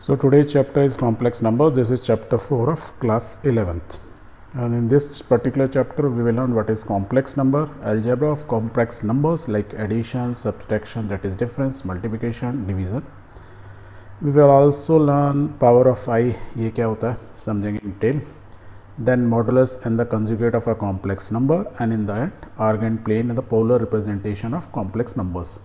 So today's chapter is complex numbers. This is chapter 4 of class 11th. And in this particular chapter, we will learn what is complex number, algebra of complex numbers like addition, subtraction, that is difference, multiplication, division. We will also learn power of I, ये क्या होता है समझेंगे in detail. Then modulus and the conjugate of a complex number, and in the end, arc and plane and the polar representation of complex numbers.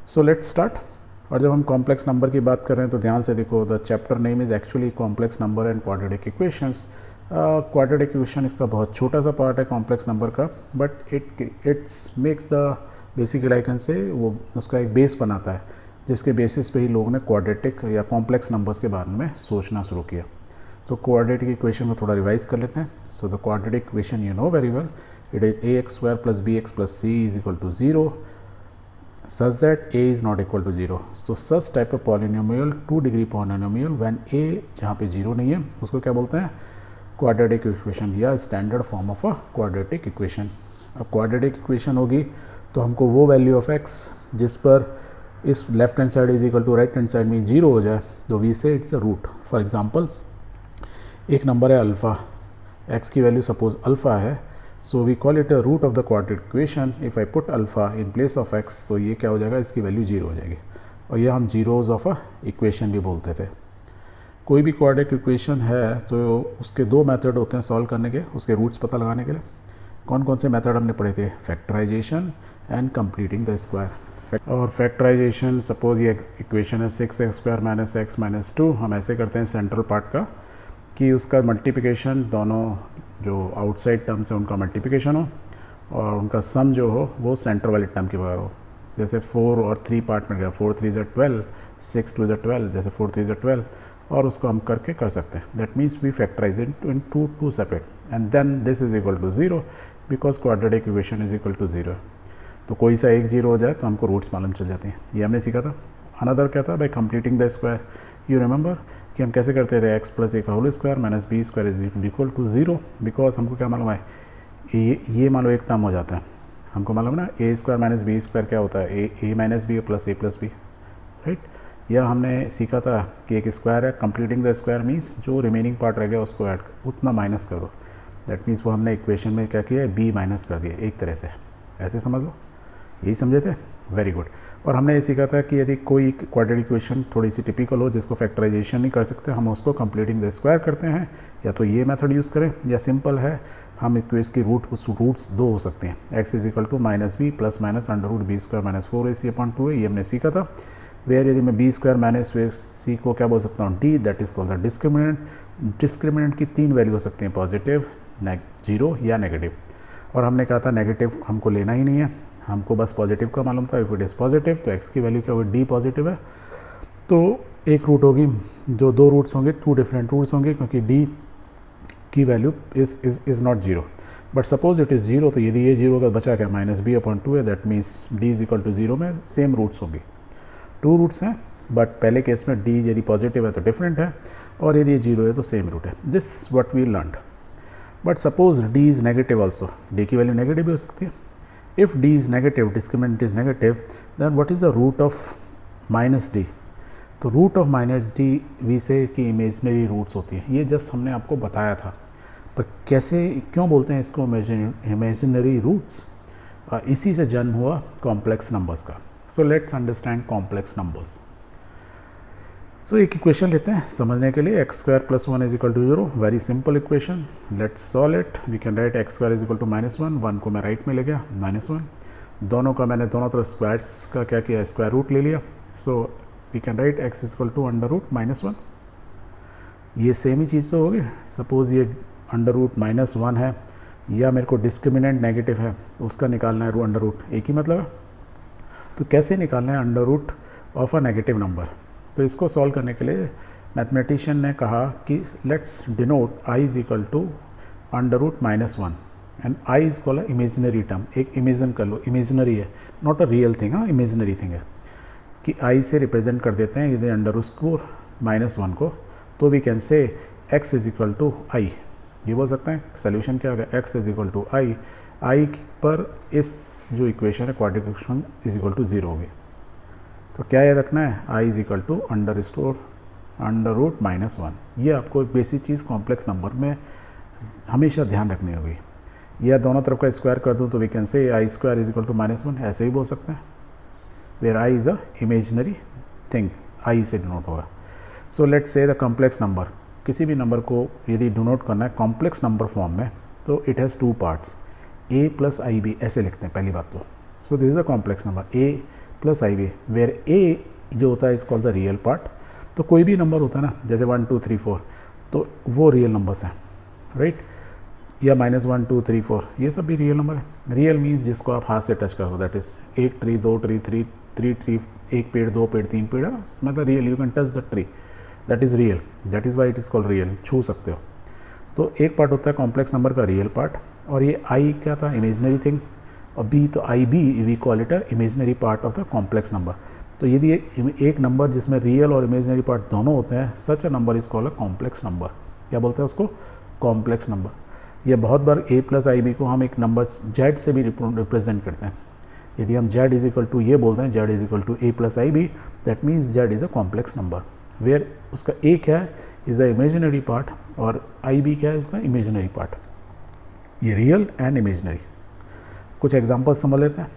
So let's start. और जब हम complex number की बात कर रहे हैं तो ध्यान से देखो, the chapter name is actually complex number and quadratic equations. Quadratic equation इसका बहुत छोटा सा पार्ट है कॉम्प्लेक्स नंबर का, but it's makes the basically I can say वो उसका एक बेस बनाता है जिसके बेसिस पे ही लोगों ने क्वाड्रेटिक या कॉम्प्लेक्स नंबर्स के बारे में सोचना शुरू किया. तो क्वाड्रेटिक इक्वेशन को थोड़ा रिवाइज कर लेते हैं. So the quadratic equation you know very well, it is ax² + bx + c = 0 such that a is not equal to 0. So such type of polynomial 2 degree polynomial when a जहाँ पे 0 नहीं है उसको क्या बोलते हैं, क्वाड्रेटिक इक्वेशन या standard form of a quadratic equation. अब क्वाड्रेटिक इक्वेशन होगी तो हमको वो वैल्यू ऑफ x जिस पर इस left hand side is equal to right hand side में 0 हो जाए तो we say it's a root. For example एक नंबर है अल्फ़ा, x की वैल्यू सपोज अल्फ़ा है, so we call it a root of the quadratic equation. If I put alpha in place of x तो ये क्या हो जाएगा, इसकी वैल्यू 0 हो जाएगी. और ये हम जीरोज़ ऑफ अ इक्वेशन भी बोलते थे. कोई भी क्वाड्रेटिक इक्वेशन है तो उसके दो मेथड होते हैं सॉल्व करने के, उसके रूट्स पता लगाने के लिए. कौन कौन से मेथड हमने पढ़े थे, factorisation and completing the square. और फैक्टराइजेशन सपोज ये इक्वेशन है 6x² - x - 2, हम ऐसे करते हैं सेंट्रल पार्ट का कि उसका मल्टीप्लिकेशन दोनों जो आउटसाइड टर्म्स है उनका मल्टीप्लिकेशन हो और उनका सम जो हो वो सेंटर वाले टर्म के बराबर हो. जैसे 4 और 3 पार्ट में गया, 4 3 = 12, 6 2 = 12, जैसे 4 3 = 12, और उसको हम करके कर सकते हैं. That means we factorise it in two separate and then this is equal to 0 because quadratic equation is equal to 0. तो कोई सा एक 0 हो जाए तो हमको रूट्स मालूम चल जाते हैं. ये हमने सीखा था. अनदर क्या था, by completing the square. You remember कि हम कैसे करते थे, x + a का whole square - b² is equal to 0. Because हमको क्या मालूम है, ये मान लो एक टर्म हो जाता है, हमको मालूम है ना a² - b² क्या होता है, a - b + a + b, right. या हमने सीखा था कि एक स्क्वायर है, कंप्लीटिंग द स्क्वायर मीन्स जो रिमेनिंग पार्ट रह गया उसको ऐड उतना माइनस कर दो. दैट मीन्स वो हमने इक्वेशन में क्या किया है, b माइनस कर दिया एक तरह से. ऐसे समझ लो, यही समझे थे, वेरी गुड. और हमने ये सीखा था कि यदि कोई क्वाड्रेटिक इक्वेशन थोड़ी सी टिपिकल हो जिसको फैक्टराइजेशन नहीं कर सकते, हम उसको कंप्लीटिंग द स्क्वायर करते हैं. या तो ये मेथड यूज़ करें या सिंपल है, हम इक्वेशन की रूट्स दो हो सकते हैं. x is equal to -b + -√b² - 4ac/2a, ये हमने सीखा था. वेयर यदि मैं b² - c को क्या बोल सकता हूँ, d, that is called the discriminant. Discriminant की 3 वैल्यू हो सकती हैं, पॉजिटिव, 0 या नेगेटिव. और हमने कहा था नेगेटिव हमको लेना ही नहीं है, हमको बस पॉजिटिव का मालूम था. इफ़ इट इज़ पॉजिटिव तो x की वैल्यू क्या होगी, d पॉजिटिव है तो एक रूट होगी. जो दो रूट्स होंगे, 2 डिफरेंट रूट्स होंगे क्योंकि d की value is not 0. But suppose it is 0 तो यदि ये 0 का बचा क्या, -b/2 है, that means d is equal to 0 में सेम रूट्स होंगी. 2 रूट्स हैं बट पहले केस में d यदि पॉजिटिव है तो डिफरेंट है और यदि ये 0 है तो सेम रूट है. This what we learned. But suppose d is negative also, d की वैल्यू नेगेटिव भी हो सकती है. If d is negative, discriminant is negative, then what is the root of -d? तो root of -d we say कि imaginary roots होती है. ये जस्ट हमने आपको बताया था, पर कैसे क्यों बोलते हैं इसको इमेजनरी रूट्स, इसी से जन्म हुआ कॉम्प्लेक्स नंबर्स का. So let's understand complex numbers. So एक इक्वेशन लेते हैं समझने के लिए, x² + 1 is equal to 0. Very simple equation, let's solve it. We can write x² is equal to -1, 1 को मैं राइट में ले गया, -1. दोनों का मैंने दोनों तरफ स्क्वायर्स का क्या किया, स्क्वायर रूट ले लिया. So we can write x is equal to √-1. ये सेम ही चीज़ तो होगी. सपोज ये √-1 है या मेरे को डिस्क्रिमिनेंट नेगेटिव है तो उसका निकालना है √, एक ही मतलब है. तो कैसे निकालना है under root of a negative number. तो इसको सॉल्व करने के लिए मैथमेटिशियन ने कहा कि let's denote i is equal to √-1 and i is called imaginary term. एक इमेजिन कर लो, इमेजिनरी है, नॉट अ रियल थिंग, हाँ इमेजिनरी थिंग है कि i से रिप्रेजेंट कर देते हैं यदि √-1 को, तो we can say x is equal to i. ये बोल सकते हैं सोल्यूशन क्या होगा, x is equal to i पर इस जो इक्वेशन है quadratic equation is equal to 0 होगी. तो क्या याद रखना है, i is equal to under root -1। ये आपको एक बेसिक चीज़ कॉम्प्लेक्स नंबर में हमेशा ध्यान रखनी होगी। या दोनों तरफ का स्क्वायर कर दूँ तो we can say i square is equal to -1, ऐसे भी बोल सकते हैं, where i is a imaginary thing, i से डिनोट होगा। So let's say the complex number, किसी भी नंबर को यदि डिनोट करना है कॉम्प्लेक्स नंबर फॉर्म में तो it has 2 parts, a plus I B, ऐसे लिखते हैं पहली बात तो। So this is a complex number a plus I B, where a जो होता है इस कॉल्ड द रियल पार्ट। तो कोई भी नंबर होता है ना, जैसे 1 2 3 4, तो वो रियल नंबर्स हैं, राइट, या -1 2 3 4, ये सब भी रियल नंबर है। रियल मीन्स जिसको आप हाथ से टच करो, that is 1 tree 2 tree 3 tree, 1 पेड़ 2 पेड़ 3 पेड़ है, मतलब real, you can touch the tree, that is real, that is why it is called real, छू सकते हो। तो एक पार्ट होता है कॉम्प्लेक्स नंबर का रियल पार्ट, और ये आई क्या था, इमेजनरी थिंग, और बी तो i b we call it a imaginary part of the complex number. तो यदि एक नंबर जिसमें रियल और इमेजनरी पार्ट दोनों होते हैं, such a number is called a complex number. क्या बोलते हैं उसको, कॉम्प्लेक्स नंबर। ये बहुत बार a प्लस आई बी को हम एक नंबर z से भी रिप्रेजेंट करते हैं। यदि हम z इज इक्वल टू ये बोलते हैं, z is equal to a plus I B, that means z is a complex number, where उसका a क्या है, इज़ अ इमेजनरी पार्ट, और आई बी क्या है, इसका इमेजनरी पार्ट। ये रियल एंड इमेजनरी। कुछ एग्जांपल्स समझ लेते हैं।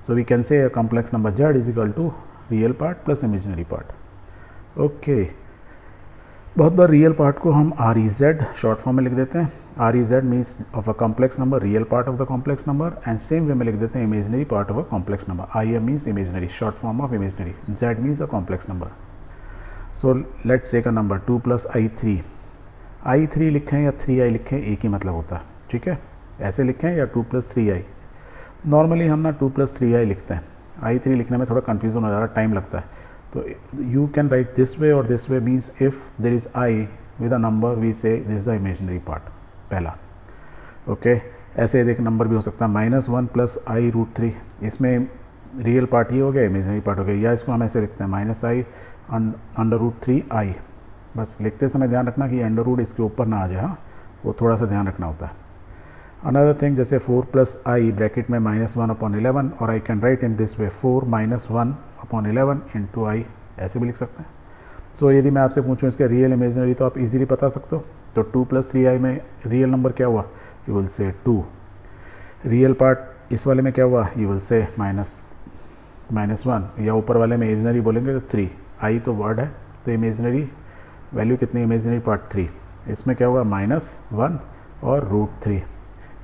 So we can say complex number z is equal to real part plus imaginary part. Okay, बहुत बार रियल पार्ट को हम R E Z short form में लिख देते हैं। R E Z means of a complex number, real part of the complex number, and same way में लिख देते हैं imaginary part of a complex number. I M means imaginary, short form of imaginary, z means a complex number. So let's take a number 2 plus i 3। I 3 लिखें या 3i लिखें, एक ही मतलब होता है, ठीक है, ऐसे लिखें या 2 प्लस 3i। नॉर्मली हम ना 2 प्लस 3i लिखते हैं, आई 3 लिखने में थोड़ा कन्फ्यूजन हो जा रहा है, टाइम लगता है। तो you can write this way, और this way means if there is i with a number we say this is the imaginary part, पहला। ओके, ऐसे एक नंबर भी हो सकता है -1 प्लस आई रूट 3, इसमें रियल पार्ट ही हो गया, इमेजनरी पार्ट हो गया। या इसको हम ऐसे लिखते हैं -i अंडर रूट 3i। बस लिखते समय ध्यान रखना कि अंडर रूट इसके ऊपर ना आ जाए, हाँ, वो थोड़ा सा ध्यान रखना होता है। अनदर थिंग, जैसे 4 प्लस आई ब्रैकेट में -1/11, और I can write in this way 4 - 1/11 into i, ऐसे भी लिख सकते हैं। सो यदि मैं आपसे पूछूं इसके रियल इमेजनरी, तो आप इजीली बता सकते हो। तो 2 प्लस 3i में रियल नंबर क्या हुआ, you will say 2। Real part इस वाले में क्या हुआ, यू विल से -1, या ऊपर वाले में इमेजनरी बोलेंगे तो 3। आई तो वर्ड है, तो इमेजनरी वैल्यू कितनी, इमेजनरी पार्ट 3। इसमें क्या हुआ, -1 और रूट 3।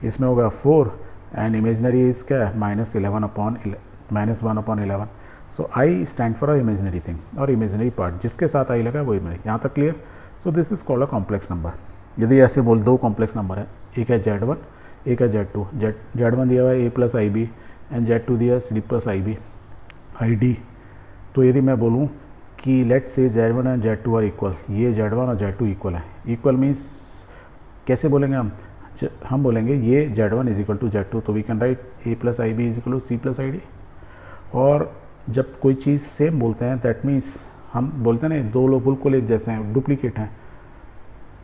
इसमें होगा 4, एंड इमेजनरी इज क्या है, -1/11। So i stand for a imaginary thing, और इमेजनरी पार्ट जिसके साथ आई लगा वो इमेजनरी। यहाँ तक clear. So this is called a complex number. यदि ऐसे बोल, दो कॉम्प्लेक्स नंबर है, एक है Z1, एक है Z2। Z1 दिया हुआ है a plus I B, and Z2 दिया है C plus I B I D. तो यदि मैं बोलूँ कि लेट से Z1 and Z2 are equal, ये Z1 और Z2 इक्वल है। इक्वल मीन्स कैसे बोलेंगे हम बोलेंगे ये Z1 is equal to Z2, तो we can write a plus I B is equal to C plus I D. और जब कोई चीज़ सेम बोलते हैं, दैट मीन्स हम बोलते हैं ना, दो लोग बिल्कुल एक जैसे हैं, डुप्लीकेट हैं,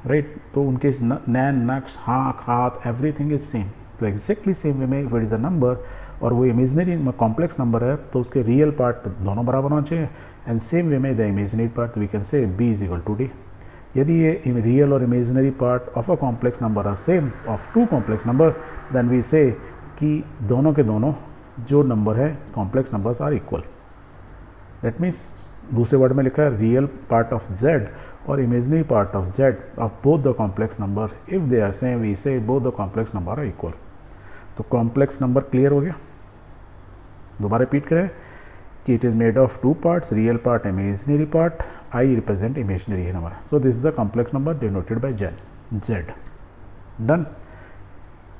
राइट, तो उनके नैन नक्श आँख हाथ एवरीथिंग इज सेम। तो एग्जैक्टली सेम वे में if it is a number और वो इमेजनरी कॉम्प्लेक्स नंबर है, तो उसके रियल पार्ट दोनों बराबर होना चाहिए, एंड सेम वे में the imaginary part we can say b is equal to d। यदि ये रियल और imaginary part of a complex number are same of two complex number, then we say कि दोनों के दोनों जो नंबर है complex numbers are equal. That means दूसरे वर्ड में लिखा है रियल पार्ट ऑफ z और imaginary part of z of both the complex number, if they are same we say both the complex number are equal. तो complex number clear हो गया। दोबारा repeat करें कि it is made of 2 parts, real part, imaginary part, I represent imaginary number. So this is a complex number denoted by z। Done.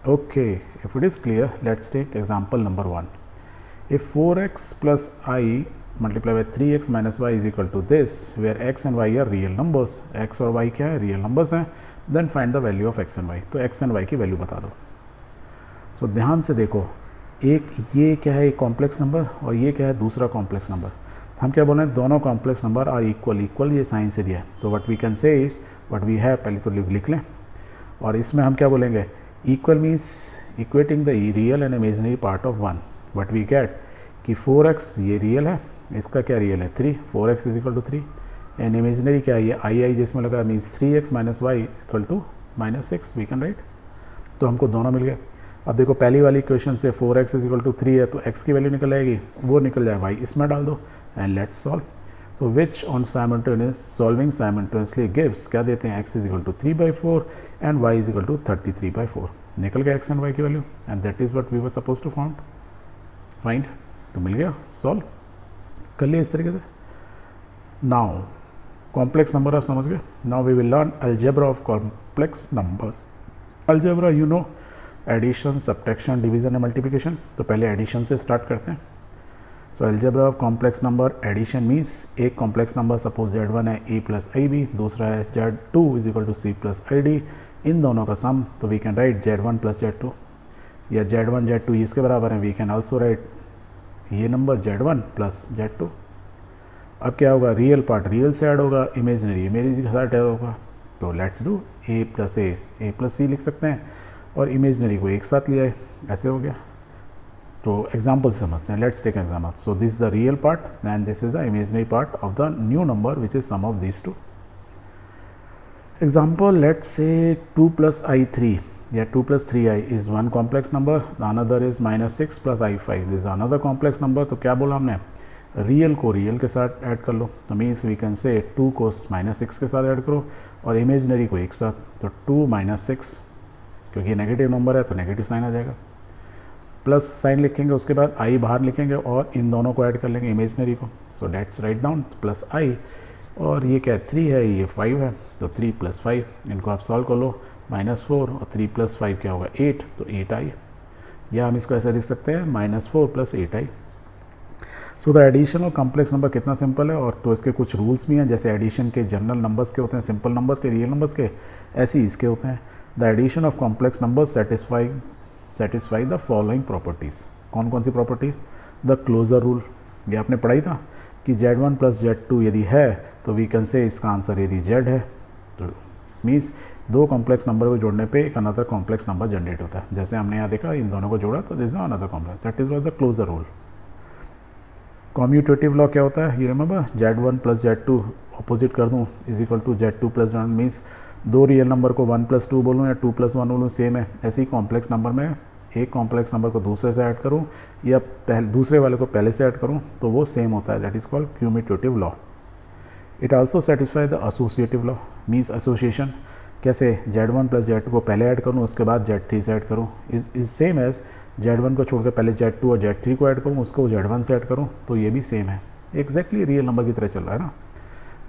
Okay, if it is clear, let's take example number 1. If 4x plus I multiplied by 3x minus y is equal to this, where x and y are real numbers, x और y क्या है, real numbers हैं, then find the value of x and y। तो x and y की value बता दो। सो ध्यान से देखो, एक ये क्या है, एक कॉम्प्लेक्स नंबर, और ये क्या है, दूसरा कॉम्प्लेक्स नंबर। हम क्या बोल रहे हैं, दोनों complex number are equal. Equal ये साइन से दिया है। So what we can say is what we have, पहले तो लिख लें, और इसमें हम क्या बोलेंगे, equal means equating the real and imaginary part of 1। But we get कि 4x ये रियल है, इसका क्या रियल है, 3। 4x is equal to 3, and imaginary क्या है, ये आई जिसमें लगा means 3x minus Y equal to -6 we can write. तो हमको दोनों मिल गए। अब देखो पहली वाली इक्वेशन से 4x इज इक्वल टू 3 है तो x की वैल्यू निकल आएगी, वो निकल जाए y इसमें डाल दो and let's solve. So which on simultaneous solving simultaneously gives, क्या देते हैं, x is equal to 3/4 and y is equal to 33/4। निकल गया x एंड y की value and that is what we were suppose to find. तो मिल गया, solve कर लिया इस तरीके से। नाउ कॉम्प्लेक्स नंबर आप समझ गए। Now we will learn algebra of complex numbers. Algebra you know addition, subtraction, division and multiplication. तो पहले एडिशन से स्टार्ट करते हैं। So algebra of complex number, addition means एक कॉम्प्लेक्स नंबर सपोज Z1 है a प्लस IB, दूसरा है Z2 is equal to C plus ID, इन दोनों का सम। तो we can write Z1 plus Z2 या Z1 Z2 इसके बराबर है। वी कैन ऑल्सो राइट ये नंबर Z1 प्लस Z2। अब क्या होगा, रियल पार्ट रियल से ऐड होगा, इमेजनरी इमेजनरी के साथ ऐड होगा। तो let's do a plus C लिख सकते हैं और इमेजनरी को एक साथ लिया है, ऐसे हो गया। तो एग्जाम्पल से समझते हैं। Let's take example. So this is the real part and this is the imaginary part of the new number which is sum of this two. Example, let's say 2 plus I3 या 2 plus 3i is one complex number, another is -6 plus I5 this another complex number. तो क्या बोला हमने, real को real के साथ add कर लो। तो मीन्स वी कैन से 2 को -6 के साथ ऐड करो और इमेजनरी को एक साथ। तो 2 - 6, क्योंकि नेगेटिव नंबर है तो नेगेटिव साइन आ जाएगा, प्लस साइन लिखेंगे, उसके बाद आई बाहर लिखेंगे और इन दोनों को ऐड कर लेंगे इमेजनरी को। So let's write down plus i, और ये क्या है 3 है, ये 5 है, तो 3 + 5 इनको आप सॉल्व कर लो, -4 और 3 + 5 क्या होगा 8, तो 8i। या हम इसको ऐसे लिख सकते हैं -4 + 8i। So the addition of complex number कितना सिंपल है। और तो इसके कुछ रूल्स भी हैं, जैसे एडिशन के जनरल नंबर्स के होते हैं, सिंपल नंबर्स के, रियल नंबर्स के, ऐसे ही इसके होते हैं। The addition of complex numbers satisfy the following properties. कौन कौन सी प्रॉपर्टीज़, द क्लोजर रूल, ये आपने पढ़ाई था कि Z1 + Z2 यदि है तो वी कैन से इसका आंसर यदि Z है तो मीन्स दो कॉम्प्लेक्स नंबर को जोड़ने पे एक अनदर कॉम्प्लेक्स नंबर जनरेट होता है। जैसे हमने यहाँ देखा इन दोनों को जोड़ा तो this is another complex, that is was the closure rule. Commutative law क्या होता है, you remember, Z1 + Z2 opposite कर दूँ is equal to Z2 + 1 means दो रियल नंबर को 1 + 2 बोलूँ या 2 + 1 बोलूँ, सेम है। ऐसे ही कॉम्प्लेक्स नंबर में एक कॉम्प्लेक्स नंबर को दूसरे से ऐड करूँ या दूसरे वाले को पहले से ऐड करूँ तो वो सेम होता है, that is called commutative law. It also satisfy the associative law, means association. कैसे, Z1 + Z2 को पहले ऐड करूँ उसके बाद Z3 से ऐड करूँ, इज सेम एज Z1 को छोड़कर पहले Z2 और Z3 को ऐड करूँ उसको Z1 से ऐड करूँ, तो ये भी सेम है, एग्जैक्टली रियल नंबर की तरह चल रहा है ना।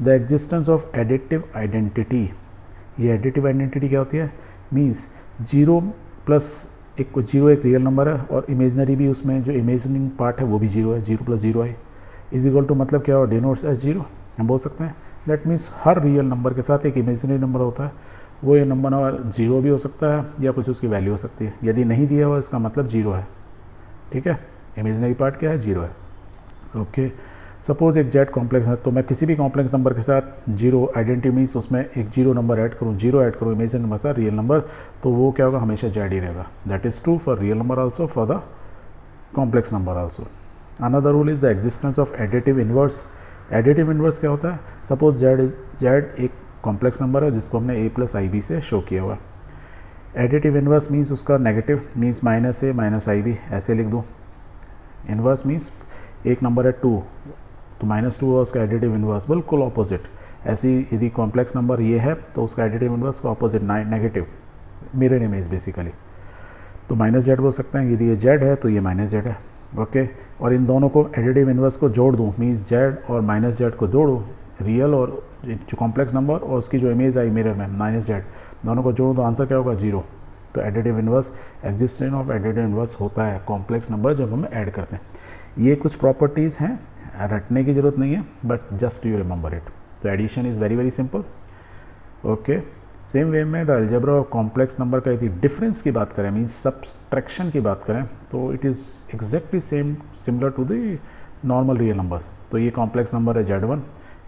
The existence of additive identity, ये एडिटिव आइडेंटिटी क्या होती है, मीन्स 0 + एक रियल नंबर है और इमेजनरी भी उसमें जो इमेजनिंग पार्ट है वो भी 0 है, 0 + 0i इज इक्वल टू, मतलब क्या हो, डिनोट्स एज 0 हम बोल सकते हैं। That means her real number के साथ एक इमेजनरी नंबर होता है, वो ये नंबर 0 भी हो सकता है या कुछ उसकी वैल्यू हो सकती है। यदि नहीं दिया हुआ इसका मतलब 0 है, ठीक है, इमेजनरी पार्ट क्या है, 0 है। ओके, सपोज एक Z कॉम्प्लेक्स है तो मैं किसी भी कॉम्प्लेक्स नंबर के साथ 0 आइडेंटिटी मीन्स उसमें एक 0 नंबर ऐड करूँ, 0 ऐड करूँ इमेजनरी नंबर साथ रियल नंबर, तो वो क्या होगा, हमेशा Z ही रहेगा। That is true for real number also, for the complex number also. Another rule is the existence of additive inverse. Additive inverse क्या होता है, सपोज Z एक कॉम्प्लेक्स नंबर है जिसको हमने a + IB से शो किया हुआ। एडिटिव इनवर्स मीन्स उसका नेगेटिव, मीन्स -a - IB ऐसे लिख दूँ। इनवर्स मीन्स एक नंबर है 2 तो -2 है उसका एडिटिव इनवर्स बिल्कुल ऑपोजिट। ऐसी यदि कॉम्प्लेक्स नंबर ये है तो उसका एडिटिव इनवर्स का opposite negative, mirror image basically. तो -Z बोल सकते हैं, यदि ये Z है तो ये -Z है। ओके, और इन दोनों को एडिटिव इनवर्स को जोड़ दूँ, मीन्स Z और -Z को जोड़ूँ, रियल और जो कॉम्प्लेक्स नंबर और उसकी जो इमेज आई मिरर में -Z, दोनों को जोड़ूँ तो आंसर क्या होगा, 0। तो additive inverse, existence of additive inverse होता है कॉम्प्लेक्स नंबर जब हम ऐड करते हैं। ये कुछ प्रॉपर्टीज़ हैं, रटने की ज़रूरत नहीं है, but just you remember it. तो addition is very very simple. Okay, same way में the algebra of complex number का यदि डिफरेंस की बात करें, मीन्स सब्सट्रैक्शन की बात करें, तो it is exactly similar to the normal real numbers. तो ये कॉम्प्लेक्स नंबर है Z1,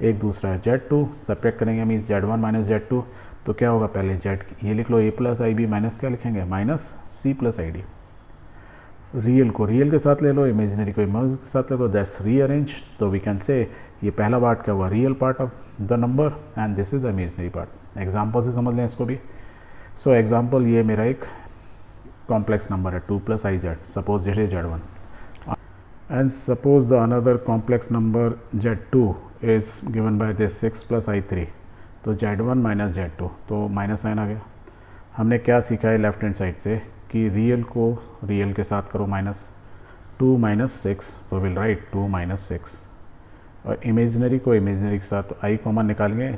एक दूसरा है Z2, सब्ट्रैक्ट करेंगे मीन्स Z1 - Z2, तो क्या होगा, पहले Z ये लिख लो a + IB माइनस क्या लिखेंगे, -C + ID। रियल को रियल के साथ ले लो, इमेजिनरी को इमेजिनरी के साथ ले लो, दैट्स रीअरेंज। तो वी कैन से ये पहला पार्ट क्या हुआ, real part of the number and this is the imaginary part. Example से समझ लें इसको भी। सो एग्जाम्पल, ये मेरा एक कॉम्प्लेक्स नंबर है 2 + iz, suppose this is z1 and suppose the another complex number z2 is given by this 6 + i3, तो z1 - z2, तो माइनस साइन आ गया। हमने क्या सीखा है लेफ्ट हैंड साइड से कि रियल को रियल के साथ करो माइनस, 2 - 6, तो विल राइट 2 - 6, और इमेजिनरी को इमेजिनरी के साथ i कॉमन निकालेंगे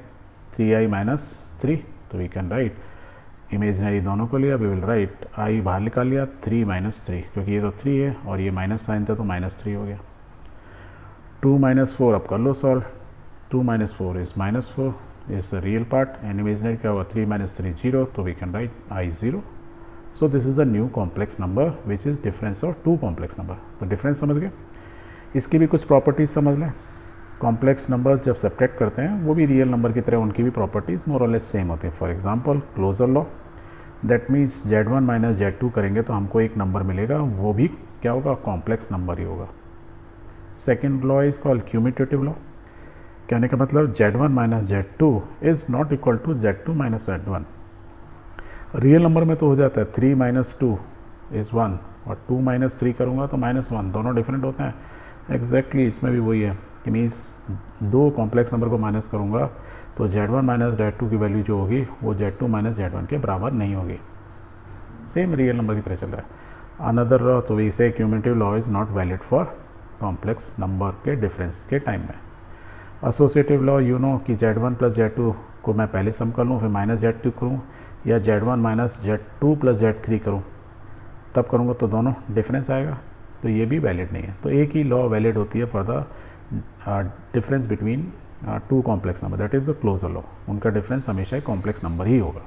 3i - 3, तो वी कैन राइट इमेजिनरी दोनों को लिया, वी विल राइट i बाहर निकाल लिया 3 - 3, क्योंकि ये तो 3 है और ये माइनस साइन था तो -3 हो गया। 2 - 4 अब कर लो solve, 2 - 4 is -4 is real part and imaginary क्या हुआ 3 - 3 0, तो we can write i 0। So this is the new complex number which is difference of 2 complex number. तो डिफरेंस समझ गए। इसकी भी कुछ प्रॉपर्टीज़ समझ लें। कॉम्प्लेक्स नंबर्स जब सब्ट्रैक्ट करते हैं वो भी रियल नंबर की तरह उनकी भी प्रॉपर्टीज़ मोर और लेस सेम होती हैं। For example closure law, that means z1 - z2 करेंगे तो हमको एक नंबर मिलेगा, वो भी क्या होगा, कॉम्प्लेक्स नंबर ही होगा। Second law is called commutative law. कहने का मतलब z1 - z2 is not equal to z2 - z1। Real number में तो हो जाता है 3 - 2 इज़ 1 और 2 - 3 करूँगा तो -1, दोनों डिफरेंट होते हैं। एग्जैक्टली इसमें भी वही है कि मीन्स दो कॉम्प्लेक्स नंबर को माइनस करूँगा तो z1 - z2 की वैल्यू जो होगी वो z2 - z1 के बराबर नहीं होगी। सेम रियल नंबर की तरह चल रहा है। अनदर लॉ, तो वी से cumulative law is not valid for complex number के डिफरेंस के टाइम में। एसोसिएटिव लॉ, यू नो कि z1 + z2 को मैं पहले सम कर लूँ फिर -z2 करूँ, या z1 - z2 + z3 करूँ, तब करूँगा तो दोनों डिफरेंस आएगा, तो ये भी वैलिड नहीं है। तो एक ही लॉ वैलिड होती है for the difference between 2 complex number, that is the closure law. उनका डिफरेंस हमेशा कॉम्प्लेक्स नंबर ही होगा।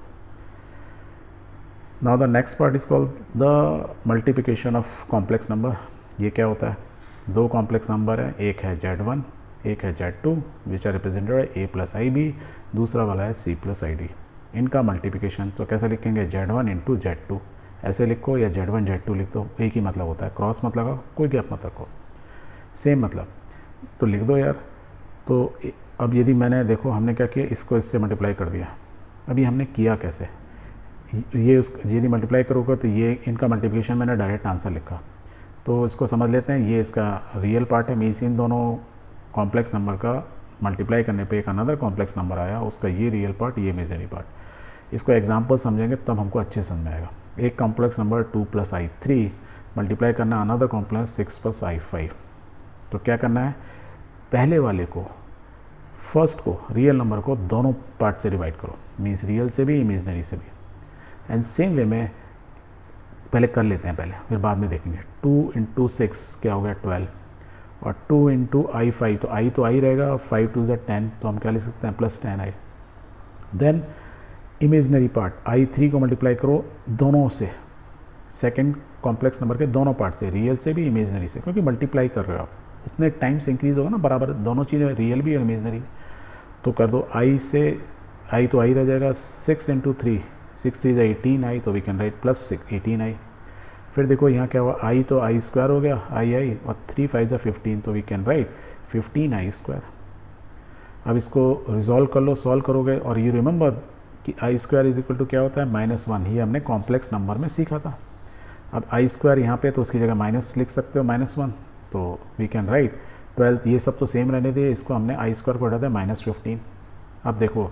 Now the next part is called the multiplication of complex number. ये क्या होता है, दो कॉम्प्लेक्स नंबर है, एक है z1 एक है z2 which are represented by a + ib, दूसरा वाला है c + id। इनका मल्टीप्लिकेशन तो कैसे लिखेंगे, z1 × z2 ऐसे लिखो या z1 z2 लिख दो, एक ही मतलब होता है, क्रॉस मत लगाओ, कोई गैप मत रखो, सेम मतलब, तो लिख दो यार। तो अब यदि मैंने देखो हमने क्या किया, इसको इससे मल्टीप्लाई कर दिया। अभी हमने किया कैसे, ये उस यदि मल्टीप्लाई करोगे तो ये इनका मल्टीप्लिकेशन मैंने डायरेक्ट आंसर लिखा। तो इसको समझ लेते हैं, ये इसका रियल पार्ट है, मीन्स इन दोनों कॉम्प्लेक्स नंबर का मल्टीप्लाई करने पे एक अनदर कॉम्प्लेक्स नंबर आया, उसका ये रियल पार्ट ये इमेजिनरी पार्ट। इसको एग्जांपल समझेंगे तब हमको अच्छे समझ में आएगा। एक कॉम्प्लेक्स नंबर 2 + i3 मल्टीप्लाई करना अनदर कॉम्प्लेक्स 6 + i5। तो क्या करना है, पहले वाले को फर्स्ट को रियल नंबर को दोनों पार्ट से डिवाइड करो, मीन्स रियल से भी इमेजिनरी से भी। एंड सेम वे में पहले कर लेते हैं पहले, फिर बाद में देखेंगे। 2 × 6 क्या हो गया 12, और 2 × i5 तो i रहेगा, 5 2 = 10, तो हम क्या लिख सकते हैं +10i। Then imaginary part i3 को मल्टीप्लाई करो दोनों से, सेकंड कॉम्प्लेक्स नंबर के दोनों पार्ट से, रियल से भी इमेजिनरी से, क्योंकि मल्टीप्लाई कर रहे हो आप, उतने टाइम से इंक्रीज़ होगा ना बराबर, दोनों चीज़ें रियल भी और इमेजिनरी। तो कर दो i से, i तो i रह जाएगा, 6 × 3 6 3 = 18i, तो वी कैन राइट +6 18i। फिर देखो यहाँ क्या हुआ, i तो i² हो गया i और 3 5 = 15, तो वी कैन राइट 15i²। अब इसको रिजॉल्व कर लो, सॉल्व करोगे, और यू रिमेंबर कि i² = क्या होता है -1, ये हमने कॉम्प्लेक्स नंबर में सीखा था। अब i² यहाँ पे तो उसकी जगह माइनस लिख सकते हो -1, तो वी कैन राइट 12, ये सब तो सेम रहने दिए, इसको हमने i² को हटा दिया -15। अब देखो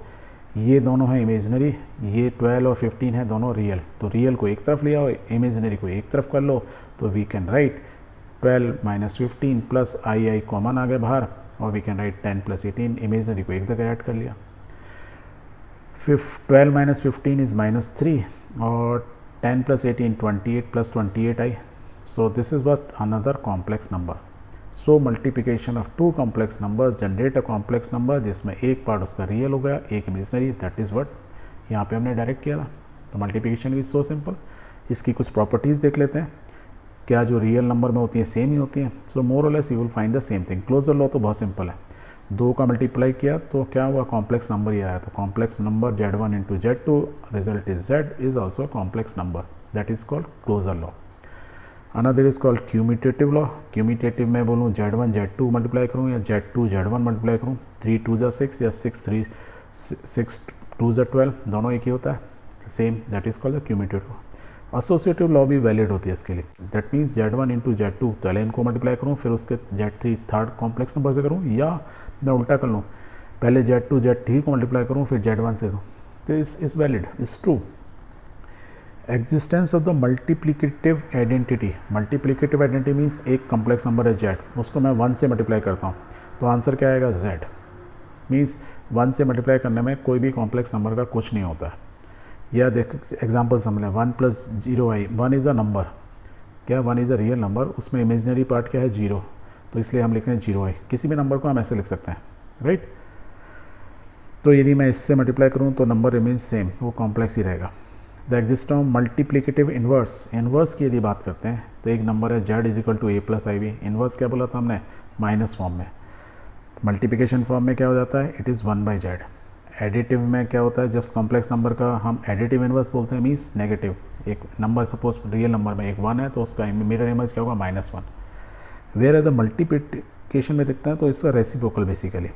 ये दोनों हैं इमेजिनरी, ये 12 और 15 है दोनों रियल, तो रियल को एक तरफ ले आओ, इमेजिनरी को एक तरफ कर लो, तो we can write 12 - 15 plus i common आ गया बाहर, और वी कैन राइट 10 + 18, इमेजिनरी को एक जगह ऐड कर लिया। 12 - 15 इज़ -3 और 10 + 18 28 + 28i। So this is what another complex number. So multiplication of two complex numbers generate a complex number जिसमें एक पार्ट उसका रियल हो गया, एक इमेजिनरी, दैट इज़ व्हाट यहाँ पे हमने डायरेक्ट किया था। तो मल्टीप्लिकेशन इज सो सिंपल। इसकी कुछ प्रॉपर्टीज़ देख लेते हैं, क्या जो रियल नंबर में होती हैं सेम ही होती हैं। सो मोर और less you will find the same thing. Closure law तो बहुत सिंपल है, 2 का मल्टीप्लाई किया तो क्या हुआ, कॉम्प्लेक्स नंबर ही आया। तो complex number z1 × z2 result is z is also complex number, that is called closure law. Another is called commutative law. Commutative में बोलूँ Z1 Z2 मल्टीप्लाई करूँ या Z2 Z1 मल्टीप्लाई करूँ, 3 2 जा 6 या 6 2 जा 12, दोनों एक ही होता है, same, that is called the commutative law. Associative law भी वैलिड होती है इसके लिए। That means Z1 into Z2 तो ln को मल्टीप्लाई करूँ, फिर उसके Z3 थर्ड कॉम्प्लेक्स नंबर से करूँ, या मैं उल्टा कर लूँ, पहले Z2 Z3 को मल्टीप्लाई करूँ फिर Z1 से दूँ, तो is valid, is true. Existence of the multiplicative identity. Multiplicative identity means एक कॉम्प्लेक्स नंबर है Z, उसको मैं 1 से मल्टीप्लाई करता हूँ, तो आंसर क्या आएगा Z। मीन्स 1 से मल्टीप्लाई करने में कोई भी कॉम्प्लेक्स नंबर का कुछ नहीं होता है। या देख एग्जाम्पल समझ लें, 1 plus 0i, 1 is a number, क्या 1 इज़ अ रियल नंबर, उसमें इमेजनरी पार्ट क्या है 0, तो इसलिए हम लिख रहे हैं 0i। किसी भी नंबर को हम ऐसे लिख सकते हैं, राइट। तो यदि मैं इससे मल्टीप्लाई करूँ तो नंबर रिमेन्स सेम, वो कॉम्प्लेक्स ही रहेगा। The exist of multiplicative inverse. Inverse की यदि बात करते हैं तो एक नंबर है Z is equal to a plus I V. Inverse क्या बोला था हमने, माइनस फॉर्म में। मल्टीप्लिकेशन फॉर्म में क्या हो जाता है, इट इज़ 1/Z। एडिटिव में क्या होता है, जब कॉम्प्लेक्स नंबर का हम एडिटिव इन्वर्स बोलते हैं, मीन्स नेगेटिव। एक नंबर सपोज रियल नंबर में एक 1 है तो उसका मिरर इमेज क्या होगा, -1। वेयर एज द मल्टीप्लिकेशन में दिखता है तो इसका रेसिप्रोकल बेसिकली।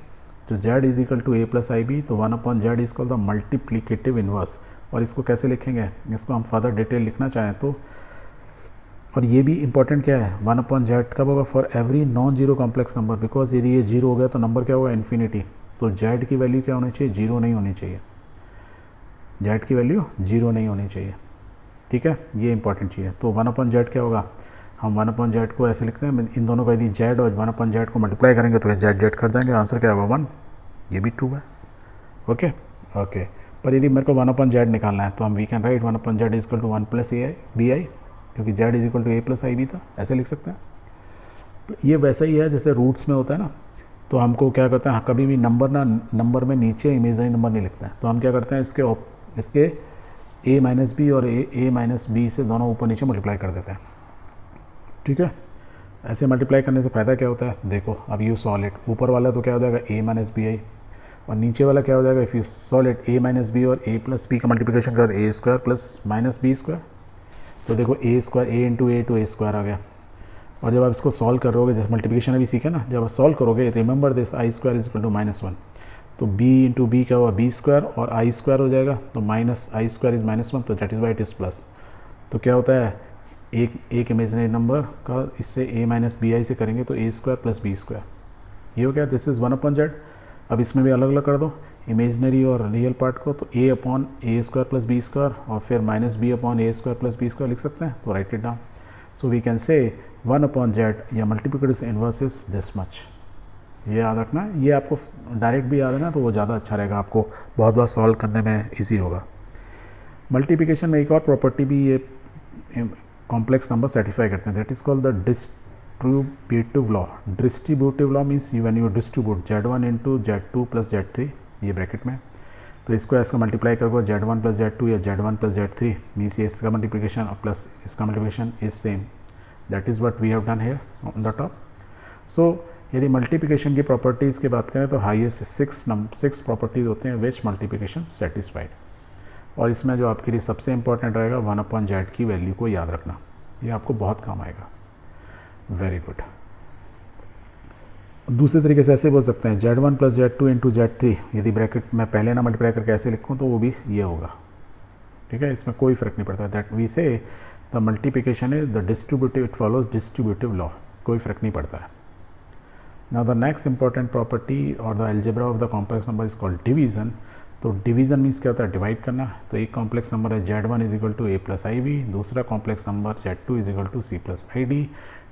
तो Z is equal to a plus I B, तो 1/Z is called the multiplicative inverse. और इसको कैसे लिखेंगे, इसको हम फर्दर डिटेल लिखना चाहें तो, और ये भी इंपॉर्टेंट क्या है, 1/Z कब होगा, for every non zero complex number, because यदि ये 0 हो गया तो नंबर क्या होगा, इन्फिनिटी। तो Z की वैल्यू क्या होनी चाहिए, 0 नहीं होनी चाहिए। Z की वैल्यू 0 नहीं होनी चाहिए, ठीक है, ये इंपॉर्टेंट चीज़ है। तो 1/Z क्या होगा, हम 1/Z को ऐसे लिखते हैं, इन दोनों का यदि Z और 1/Z को मल्टीप्लाई करेंगे तो Z कर देंगे, आंसर क्या होगा 1। ये भी ट्रू है, ओके ओके। पर यदि मेरे को 1/Z निकालना है तो हम we can write 1/Z is equal to 1 plus A I B I, क्योंकि Z is equal to a plus I B था, ऐसे लिख सकते हैं। ये वैसा ही है जैसे रूट्स में होता है ना, तो हमको क्या करते हैं, हाँ, कभी भी नंबर में नीचे इमेजनरी नंबर नहीं लिखते हैं, तो हम क्या करते हैं, इसके a माइनस बी और a माइनस बी से दोनों ऊपर नीचे मल्टीप्लाई कर देते हैं, ठीक है। ऐसे मल्टीप्लाई करने से फ़ायदा क्या होता है, देखो अब यू सॉल्व इट, ऊपर वाला तो क्या हो जाएगा a माइनस बी आई, और नीचे वाला क्या हो जाएगा, if you solve it a minus b और a प्लस बी का मल्टीप्लिकेशन कर a square plus minus b square, तो देखो a square a into a two a square आ गया। और जब आप इसको सॉल्व करोगे, जैसे मल्टीप्लिकेशन अभी सीखे ना, जब आप सॉल्व करोगे, remember this I square is equal to -1, तो b इंटू बी क्या हुआ, b स्क्वायर, और आई स्क्वायर हो जाएगा, तो माइनस आई स्क्वायर इज -1, तो that is why it is plus. तो क्या होता है, एक इमेजनरी नंबर का इससे a माइनस बी आई से करेंगे तो a square plus B square, ये हो गया, दिस इज़ 1/Z। अब इसमें भी अलग अलग कर दो इमेजनरी और रियल पार्ट को, तो a upon A square plus B square, और फिर minus B upon A square plus B square लिख सकते हैं, तो write it down. So we can say 1/Z या multiplicative inverse is this much. ये याद रखना, ये आपको डायरेक्ट भी याद है ना, तो वो ज़्यादा अच्छा रहेगा, आपको बहुत बार सॉल्व करने में ईजी होगा। मल्टीप्लिकेशन में एक और प्रॉपर्टी भी ये कॉम्प्लेक्स नंबर सेटिफाई करते हैं, that is called the distributive law. Distributive law means when you distribute Z1 into Z2 plus Z3, ये ब्रैकेट में, तो इसको ऐसा मल्टीप्लाई करोगे Z1 प्लस Z2 या Z1 प्लस Z3, मीन्स ये इसका मल्टीप्लिकेशन और प्लस इसका multiplication is same, that is what we have done here on the top. So यदि मल्टीप्लिकेशन की प्रॉपर्टीज़ की बात करें तो हाईएस्ट 6 प्रॉपर्टीज होते हैं विच मल्टीप्लिकेशन सेटिस्फाइड, और इसमें जो आपके लिए सबसे इंपॉर्टेंट रहेगा 1/Z की वैल्यू को याद रखना, ये आपको बहुत काम आएगा। Very good. दूसरे तरीके से ऐसे बोल सकते हैं Z1 plus Z2 into Z3, यदि ब्रैकेट में पहले ना मल्टीप्लाई करके ऐसे लिखूँ तो वो भी ये होगा, ठीक है, इसमें कोई फ़र्क नहीं पड़ता। That we say the multiplication is the distributive, it follows distributive law, कोई फ़र्क नहीं पड़ता है। Now the next important property और the algebra of the complex number is called division. तो डिवीजन मीन्स क्या होता है, डिवाइड करना। तो एक कॉम्प्लेक्स नंबर है Z1 is equal to a plus I b, दूसरा complex number Z2 is equal to c plus I d.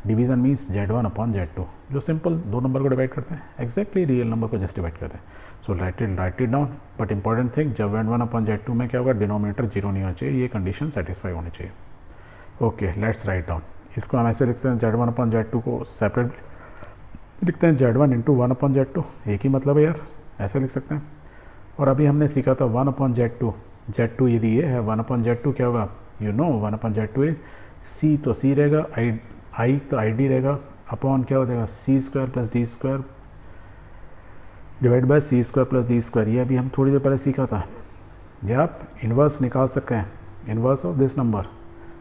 Division means Z1 upon Z2, जो सिंपल दो नंबर को डिवाइड करते हैं, एक्जैक्टली रियल नंबर को just divide करते हैं। So write it down, but important thing, जब Z1 अपॉन Z2 में क्या होगा, डिनोमिनेटर 0 नहीं होना चाहिए, ये कंडीशन सेटिस्फाई होनी चाहिए। Okay, let's write down. इसको हम ऐसे लिखते हैं, Z1 अपॉन Z2 को सेपरेट लिखते हैं, Z1 इंटू 1/Z2, एक ही मतलब है यार, ऐसे लिख सकते हैं। और अभी हमने सीखा था 1/Z2, Z2 यदि ये है, 1/Z2 क्या होगा, you know 1/Z2 is C, तो C रहेगा, आई तो आई डी रहेगा, अपॉन क्या हो जाएगा, C square plus D square divide by C square plus D square. ये अभी हम थोड़ी देर पहले सीखा था। ये आप इन्वर्स निकाल सकते हैं, इन्वर्स ऑफ दिस नंबर,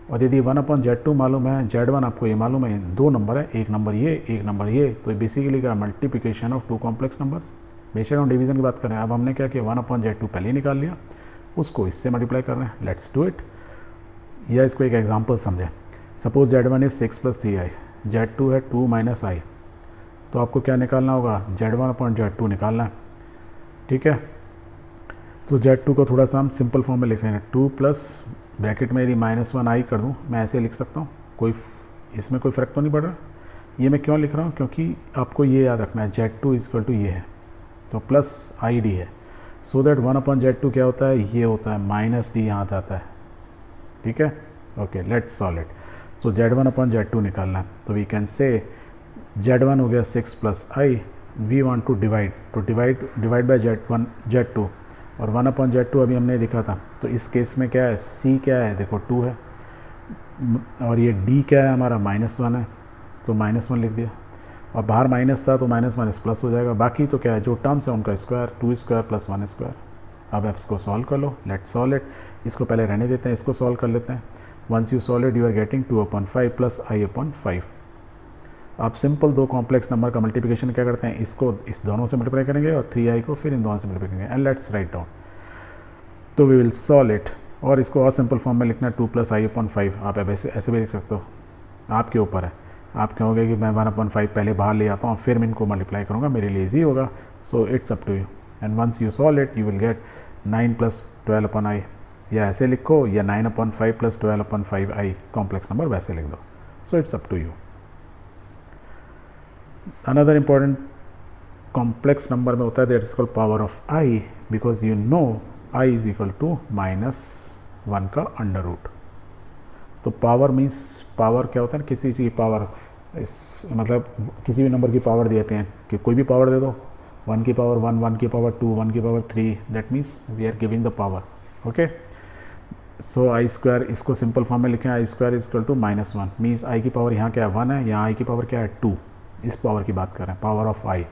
और यदि 1/z2 मालूम है, z1 आपको ये मालूम है, दो नंबर है, एक नंबर ये, एक नंबर ये, तो बेसिकली क्या multiplication of two complex number. बेशक हम डिवीज़न की बात करें, अब हमने क्या किया 1/z2 पहले ही निकाल लिया, उसको इससे मल्टीप्लाई कर रहे हैं, लेट्स डू इट। या इसको एक एग्जांपल समझें, suppose z1 is 6 + 3i, z2 है 2 - i, तो आपको क्या निकालना होगा, z1/z2 निकालना है, ठीक है। तो z2 को थोड़ा सा हम सिंपल फॉर्म में लिख रहे हैं, 2 प्लस ब्रैकेट में यदि -1i कर दूँ, मैं ऐसे लिख सकता हूँ, कोई इसमें कोई फ़र्क तो नहीं पड़ रहा। ये मैं क्यों लिख रहा हूँ, क्योंकि आपको ये याद रखना है z2 = ये है, तो प्लस id है, सो दैट 1/z2 क्या होता है, ये होता है, -d यहाँ आता है, ठीक है। Okay, let's solve it. So z1/z2 निकालना है, तो वी कैन से z1 हो गया 6 + i, we want to divide, तो डिवाइड बाय z2, और 1/z2 अभी हमने देखा था, तो इस केस में क्या है, c क्या है, देखो 2 है, और ये d क्या है हमारा, -1 है, तो -1 लिख दिया, और बाहर माइनस था तो माइनस माइनस प्लस हो जाएगा, बाकी तो क्या है जो टर्म्स है उनका स्क्वायर, 2² + 1²। अब आप इसको सॉल्व कर लो, लेट्स सॉल्व इट। इसको पहले रहने देते हैं, इसको सॉल्व कर लेते हैं। Once you solve it you are getting 2/5 + i/5। आप सिंपल दो कॉम्प्लेक्स नंबर का मल्टीप्लिकेशन क्या करते हैं, इसको इस दोनों से मल्टीप्लाई करेंगे और 3i को फिर इन दोनों से मल्टीप्लाई करेंगे, एंड लेट्स राइट डाउन। तो वी विल सॉल्व इट, और इसको और सिंपल फॉर्म में लिखना है 2 + i/5। आप ऐसे भी लिख सकते हो, आपके ऊपर है। आप कहोगे कि मैं 1/5 पहले बाहर ले आता हूँ, फिर मैं इनको मल्टीप्लाई करूँगा, मेरे लिए ईजी होगा, so it's up to you. And once you solve it you will get 9 + 12/i, या ऐसे लिखो, या 9/5 + 12/5i कॉम्प्लेक्स नंबर वैसे लिख दो, so it's up to you. Another important complex number में होता है that is called power of i, because you know i = -1 का अंडर रूट। तो पावर मीन्स, पावर क्या होता है ना, किसी चीज़ की पावर, इस मतलब किसी भी नंबर की पावर देते हैं कि कोई भी पावर दे दो, 1 की पावर 1, 1 की पावर 2, 1 की power 3, that means we are giving the power. Okay, so i², इसको सिंपल फॉर्म में लिखें, i² = -1, मीन्स i की पावर यहाँ क्या है 1 है, यहाँ i की पावर क्या है 2, इस पावर की बात कर रहे हैं, पावर ऑफ i।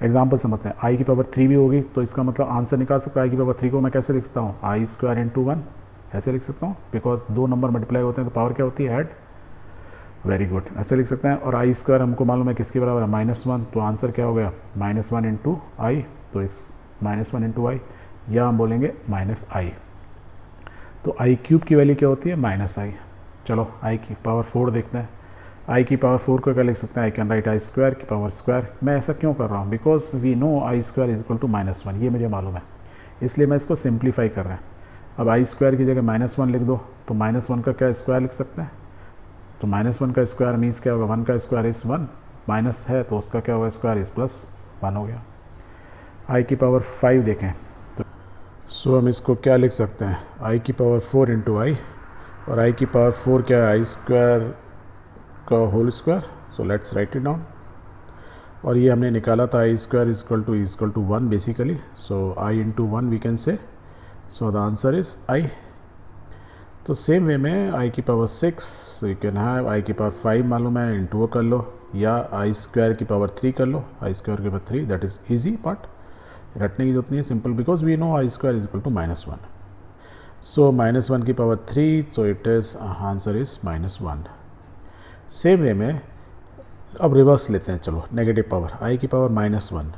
एग्जाम्पल समझते हैं, i की पावर 3 भी होगी, तो इसका मतलब आंसर निकाल सकता है। i की पावर 3 को मैं कैसे लिख सकता हूँ, i² × 1 ऐसे लिख सकता हूँ, बिकॉज दो नंबर मल्टीप्लाई होते हैं तो पावर क्या होती है, ऐड। वेरी गुड, ऐसे लिख सकते हैं। और i² हमको मालूम है किसके बराबर है, -1, तो आंसर क्या हो गया, -1 × i, तो इस -1 × i, या हम बोलेंगे -i। तो i³ की वैल्यू क्या होती है, -i। चलो i की पावर 4 देखते हैं। i की पावर 4 को क्या लिख सकते हैं, आई कैन राइट i² की पावर स्क्वायर। मैं ऐसा क्यों कर रहा हूँ, बिकॉज वी नो i² = -1, ये मुझे मालूम है, इसलिए मैं इसको सिंप्लीफाई कर रहा है। अब i² की जगह -1 लिख दो, तो -1 का क्या स्क्वायर लिख सकते हैं, तो -1 का स्क्वायर मीन्स क्या होगा, 1 का स्क्वायर इस 1, माइनस है तो उसका क्या होगा, स्क्वायर इस +1 हो गया। i की पावर 5 देखें, तो सो हम इसको क्या लिख सकते हैं, i की पावर 4 × i, और i की पावर 4 क्या है, i² का whole square, so let's write it down. और ये हमने निकाला था i² = 1 basically, so i × 1 we can say, so the answer is i। तो सेम वे में i की power 6 you can have, i की पावर 5 मालूम है, इंटू कर लो, या i² की पावर 3 कर लो, i² की power 3, that is easy part, रटने की जरूरत नहीं है, simple, because we know i² = -1। So -1 की power 3, so it is answer is -1। Same way में अब रिवर्स लेते हैं, चलो नेगेटिव पावर, i की पावर -1,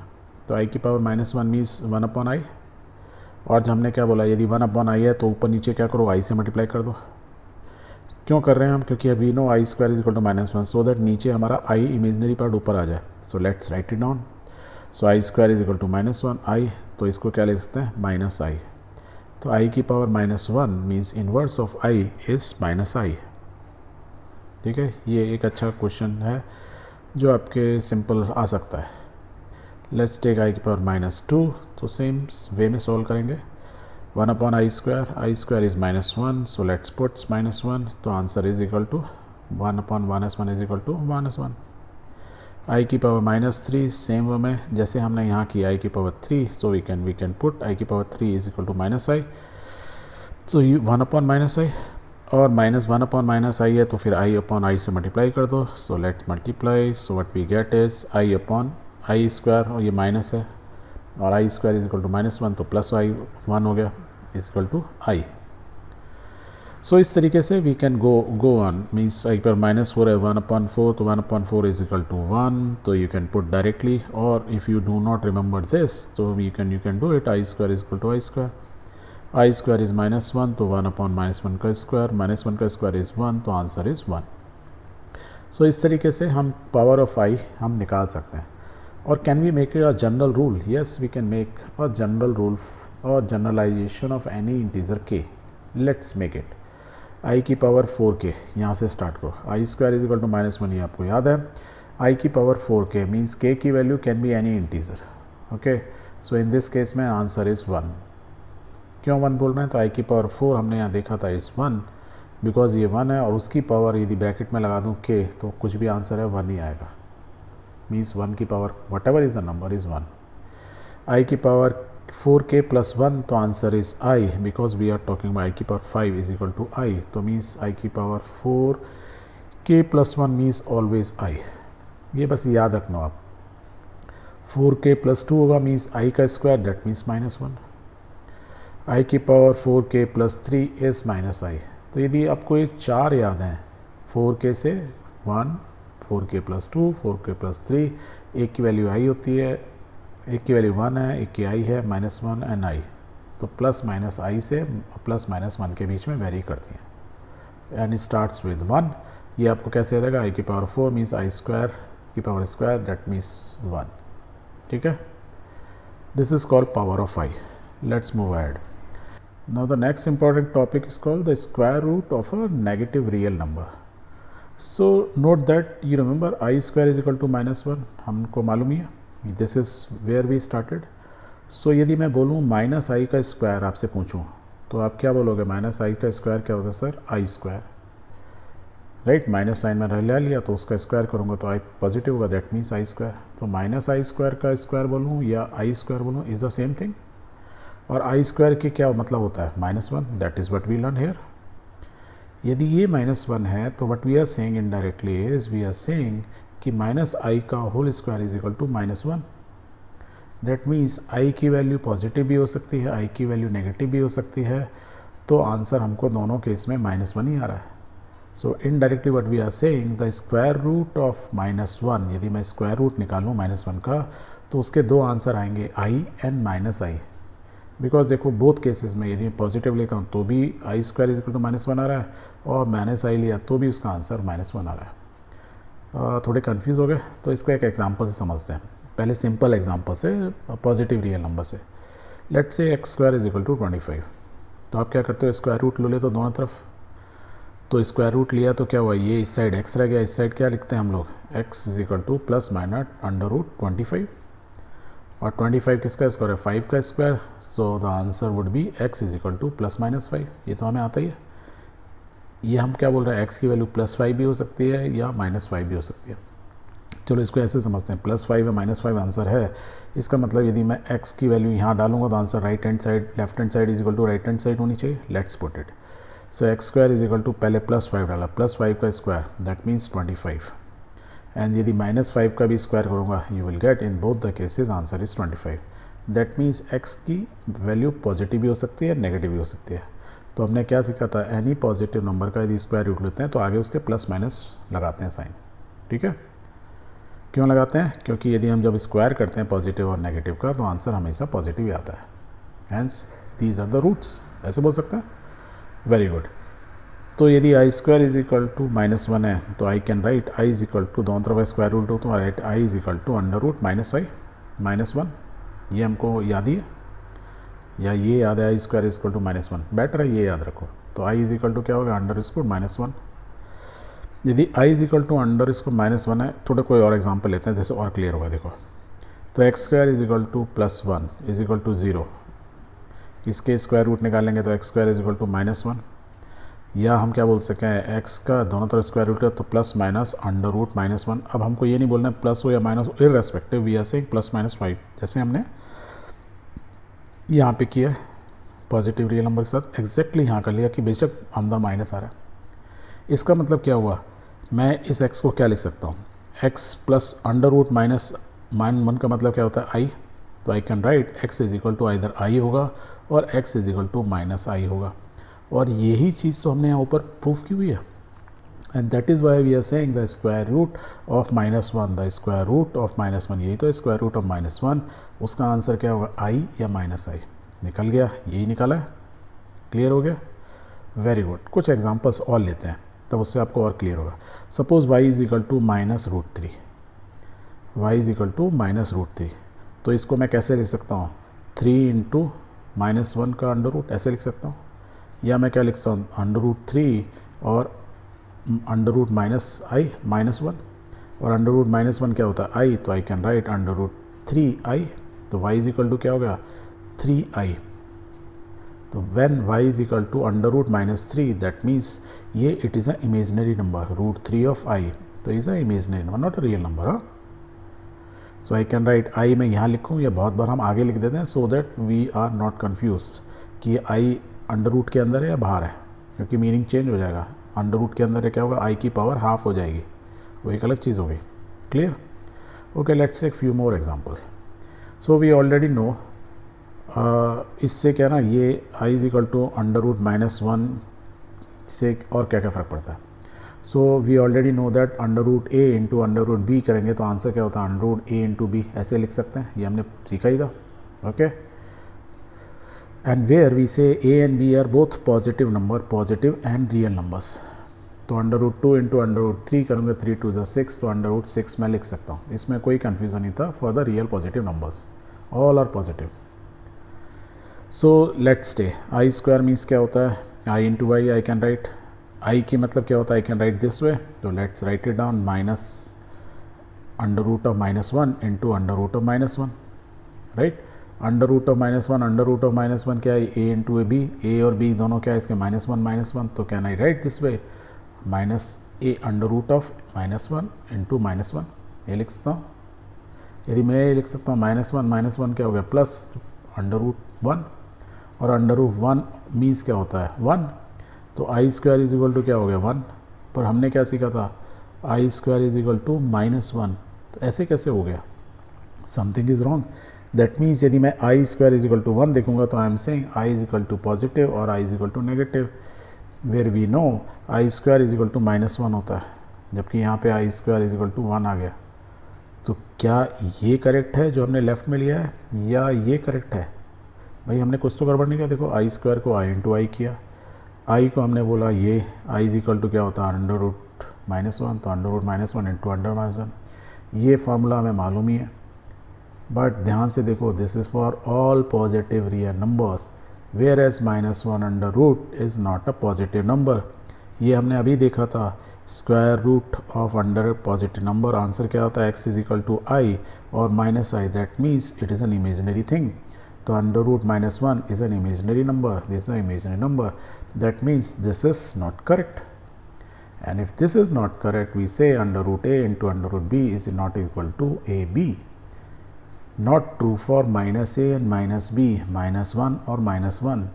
तो i की पावर -1 मीन्स 1/i, और जब हमने क्या बोला, यदि 1/i है तो ऊपर नीचे क्या करो, i से मल्टीप्लाई कर दो। क्यों कर रहे हैं हम, क्योंकि we know i² = -1, so that नीचे हमारा i इमेजनरी पार्ट ऊपर आ जाए। सो let's write it down. So i² = -1i, तो इसको क्या लिख सकते हैं, -i। तो i की power -1 means inverse of i is -i। ठीक है, ये एक अच्छा क्वेश्चन है जो आपके सिंपल आ सकता है। लेट्स टेक i की पावर -2, तो सेम वे में सॉल्व करेंगे, 1/i², is -1, so let's puts -1, तो answer is equal to 1/1 is equal to -1। i की पावर -3, सेम वे में जैसे हमने यहाँ की i की power 3, so we can put i की power 3 is equal to -i, so 1/-i, और -1/-i है तो फिर i/i से मल्टीप्लाई कर दो, so let's multiply, so what we get is i/i², और ये माइनस है, और i² = -1, तो +i 1 हो गया is equal to i। So इस तरीके से we can go on, means i पर -4 है 1/4, तो 1/4 इज इक्वल टू 1, तो यू कैन पुट डायरेक्टली, और if you do not remember this तो you can do it, i square is equal to i square is -1, तो 1/-1 का square, -1 का square is 1, तो आंसर इज़ 1। सो इस तरीके से हम पावर ऑफ आई हम निकाल सकते हैं। और can we make a general rule? Yes, we can make a general rule और जनरलाइजेशन ऑफ एनी इंटीजर के। Let's make it. आई की पावर 4k, यहाँ से स्टार्ट करो। I square is equal to -1, ये आपको याद है। आई की पावर 4k मीन्स k की value can be any integer. Okay, so in this case में आंसर इज़ 1। क्यों 1 बोल रहे हैं? तो आई की पावर 4 हमने यहाँ देखा था इज़ 1, बिकॉज ये 1 है, और उसकी पावर यदि ब्रैकेट में लगा दूँ k, तो कुछ भी आंसर है 1 ही आएगा। मीन्स 1 की power whatever is the number is 1। I की पावर 4k प्लस 1, तो answer is i, because we are talking i की power 5 is equal to i, तो मीन्स आई की power 4k plus 1 means always i. ये बस याद रखना आप। 4k प्लस 2 होगा मीन्स आई का स्क्वायर, दैट मीन्स -1। आई की power 4k plus 3 is -i। तो यदि आपको ये 4 याद हैं, 4k से 1, 4k प्लस 2, 4k प्लस 3, एक की वैल्यू आई होती है, एक की वैल्यू 1 है, एक की आई है, -1 एंड आई, तो प्लस माइनस आई से प्लस -1 के बीच में वेरी करती हैं, एंड स्टार्ट्स विद 1। ये आपको कैसे रहेगा? आई की पावर 4 मीन्स आई स्क्वायर की पावर स्क्वायर, दैट मीन्स 1। ठीक है, this is called power of I. Let's move ahead. Now the next important topic is called the square root of a negative real number. So note that you remember I square is equal to -1, हमको मालूम ही है, this is where we started. So यदि मैं बोलूँ minus i का square आपसे पूछूँ, तो आप क्या बोलोगे? माइनस आई का स्क्वायर क्या होता है sir? I square, right. Minus sign में ले लिया तो उसका स्क्वायर करूँगा तो आई पॉजिटिव होगा, दैट मीन्स आई स्क्वायर। तो माइनस आई स्क्वायर का स्क्वायर बोलूँ या आई स्क्वायर बोलूँ इज़ द सेम थिंग। और आई स्क्वायर की क्या मतलब होता है? -1, that is what we learn here. यदि ये -1 है तो what we are saying indirectly is we are saying कि माइनस आई का whole square is equal to -1। That means i की वैल्यू पॉजिटिव भी हो सकती है, आई की वैल्यू नेगेटिव भी हो सकती है, तो आंसर हमको दोनों केस में -1 ही आ रहा है। So indirectly what we are saying the square root of -1, यदि मैं स्क्वायर रूट निकालूँ -1 का, तो उसके दो आंसर आएंगे, आई एंड -i। बिकॉज देखो बोथ केसेस में यदि पॉजिटिव लेता हूँ तो भी आई स्क्वायर इज इक्वल टू -1 आ रहा है, और -i लिया तो भी उसका आंसर -1 आ रहा है। थोड़े कंफ्यूज हो गए, तो इसको एक एग्जांपल से समझते हैं। पहले सिंपल एग्जांपल से, पॉजिटिव रियल नंबर से। Let's say x square is equal to 25। तो आप क्या करते हो? स्क्वायर रूट लो ले तो दोनों तरफ, तो स्क्वायर रूट लिया तो क्या हुआ? ये इस साइड x रह गया, इस साइड क्या लिखते हैं हम लोग? x इज इक्वल टू ±√25, और 25 किसका स्क्वायर है? 5 का square. So the answer would be x is equal to ±5। ये तो हमें आता ही है। ये हम क्या बोल रहे हैं? x की वैल्यू +5 भी हो सकती है या -5 भी हो सकती है। चलो इसको ऐसे समझते हैं, +5 या -5 आंसर है। इसका मतलब यदि मैं x की वैल्यू यहाँ डालूंगा तो answer right hand side, left hand side is equal to right hand side होनी चाहिए। Let's put it. So x square is equal to, पहले +5 डाला, +5 का स्क्वायर, दैट मीन्स 25। एंड यदि -5 का भी स्क्वायर करूँगा, you will get in both the cases answer is 25। That means x की वैल्यू पॉजिटिव भी हो सकती है, नेगेटिव भी हो सकती है। तो हमने क्या सीखा था? एनी पॉजिटिव नंबर का यदि स्क्वायर रूट लेते हैं तो आगे उसके प्लस माइनस लगाते हैं साइन। ठीक है, क्यों लगाते हैं? क्योंकि यदि हम जब स्क्वायर करते हैं पॉजिटिव और नेगेटिव का, तो आंसर हमेशा पॉजिटिव ही आता है। Hence these are the roots, ऐसे बोल सकते हैं। Very good. तो यदि i square is equal to -1 है, तो आई can write i is equal to, दोनों तरफ स्क्वायर रूट हो तो write i is equal to √-i -1। ये हमको याद ही है, या ये याद है? आई square is equal to -1, better है ये याद रखो। तो आई इज इक्वल टू क्या होगा? √-1। यदि आई इज इक्वल टू √-1 है, थोड़ा कोई और एग्जाम्पल लेते हैं जैसे और क्लियर होगा। देखो, तो x square is equal to +1 is equal to 0। इसके स्क्वायर रूट निकालेंगे तो x square is equal to -1, या हम क्या बोल सकते हैं? x का दोनों तरफ स्क्वायर रूट है तो ±√-1। अब हमको ये नहीं बोलना है प्लस हो या माइनस हो, इररेस्पेक्टिव वी आर सेइंग +-5, जैसे हमने यहाँ पे किया है पॉजिटिव रियल नंबर के साथ। एग्जैक्टली यहाँ कर लिया कि बेशक अंदर माइनस आ रहा है। इसका मतलब क्या हुआ? मैं इस x को क्या लिख सकता हूँ? x प्लस √-1 का मतलब क्या होता है? i। तो आई can write x is equal to either i होगा और x is equal to -i होगा। और यही चीज़ तो हमने यहाँ ऊपर प्रूफ की हुई है. And that is why we are saying the square root of -1, the square root of -1, यही तो स्क्वायर रूट ऑफ -1. उसका आंसर क्या होगा, आई या -i. निकल गया, यही निकला है. क्लियर हो गया, वेरी गुड. कुछ एग्जांपल्स और लेते हैं तब उससे आपको और क्लियर होगा. Suppose y is equal to -√3, y is equal to -√3. तो इसको मैं कैसे लिख सकता हूँ, 3 इंटू -1 का अंडर रूट ऐसे लिख सकता हूँ, या मैं क्या लिख सकता हूँ, √3 और अंडर रूट -1, और अंडर रूट -1 क्या होता है, i, तो आई कैन राइट √3i. तो y इज इक्वल टू क्या होगा, 3i. तो when y is equal to √-3, that means ये it is a imaginary number, √3 of i. तो is a imaginary number, not a real number. हाँ, so I can write i मैं यहाँ लिखूँ या बहुत बार हम आगे लिख देते हैं, so that we are not confuse कि i अंडर रूट के अंदर है या बाहर है, क्योंकि मीनिंग चेंज हो जाएगा. अंडर रूट के अंदर है क्या होगा, i की पावर हाफ हो जाएगी, वो एक अलग चीज़ हो गई. Clear. Okay, let's take few more example. So we already know, इससे क्या ना, ये i इज इक्वल टू √-1 से और क्या क्या फ़र्क पड़ता है. So we already know that √a into √b करेंगे तो आंसर क्या होता है, √a इंटू b. ऐसे लिख सकते हैं, ये हमने सीखा ही था. Okay, and where we say a and b are both positive number, positive and real numbers. तो √2 इंटू √3 करूँगा, 3 2 ज़ा 6, तो √6 मैं लिख सकता हूँ. इसमें कोई कन्फ्यूज़न नहीं था. For the real positive numbers, all are positive. So let's stay. I square means क्या होता है, I into Y. I can write I की मतलब क्या होता है, I can write this way. तो let's write it down, -√1 into √1, right. √1 क्या है, a into A B. A और b दोनों क्या है इसके, -1. तो can I write this way, -a √1 into -1, ये लिख सकता हूँ. यदि मैं ये लिख सकता हूँ -1 क्या हो गया, प्लस √1, और √1 मीन्स क्या होता है, 1. तो I square is equal to क्या हो गया, 1. पर हमने क्या सीखा था, I square is equal to -1. तो ऐसे कैसे हो गया, something is wrong. That means यदि मैं I square is equal to 1 देखूंगा तो I am saying I is equal to positive और I is equal to negative, where we know I square is equal to -1 होता है, जबकि यहाँ पे आई स्क्वायर इज इक्वल टू 1 आ गया. तो क्या ये करेक्ट है जो हमने लेफ्ट में लिया है, या ये करेक्ट है. भाई हमने कुछ तो गड़बड़ नहीं किया. देखो आई स्क्वायर को आई इंटू आई किया, आई को हमने बोला ये आई इज इक्वल टू क्या होता है, √-1, तो √-1 इंटू √-1. ये फार्मूला हमें मालूम ही है. बट ध्यान से देखो, this is for all positive real numbers, whereas -1 is not a positive number. ये हमने अभी देखा था, square root of under positive number, answer क्या होता है, x is equal to i और -i. That means it is an imaginary thing. तो √-1 is an imaginary number, this is an imaginary number, that means this is not correct. And if this is not correct, we say √a into √b is not equal to ab. Not true for -a and -b, -1 or -1.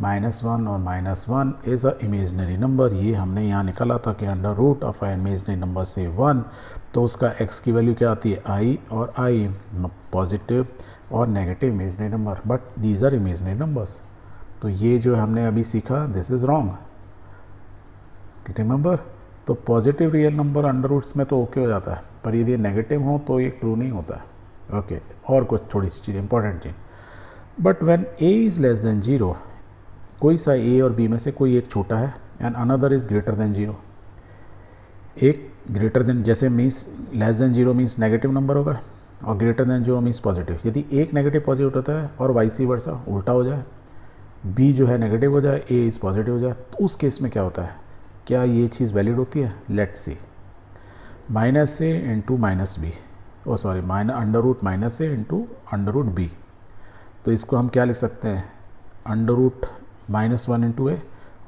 -1 और -1 is a imaginary number. ये हमने यहाँ निकाला था कि √ of a imaginary number से 1, तो उसका x की वैल्यू क्या आती है, i, और i पॉजिटिव और negative imaginary number, but these are imaginary numbers. तो ये जो हमने अभी सीखा, दिस इज़ रॉन्ग, रिमेंबर. तो positive real number under roots में तो ओके हो जाता है, पर यदि नेगेटिव हो तो ये ट्रू नहीं होता है. ओके, और कुछ थोड़ी सी चीज़ इंपॉर्टेंट चीज़, but when a is less than 0, कोई सा a और b में से कोई एक छोटा है, and another is greater than 0. एक ग्रेटर देन, जैसे means less than 0 means negative number होगा, और ग्रेटर देन 0 मीन्स पॉजिटिव. यदि एक नेगेटिव पॉजिटिव होता है और वाइसी वर्सा उल्टा हो जाए, b जो है नेगेटिव हो जाए, a इज़ पॉजिटिव हो जाए, तो उस केस में क्या होता है, क्या ये चीज़ वैलिड होती है. Let's see, -a into -b, oh sorry √-a into √b. तो इसको हम क्या लिख सकते हैं, √-1 इंटू a,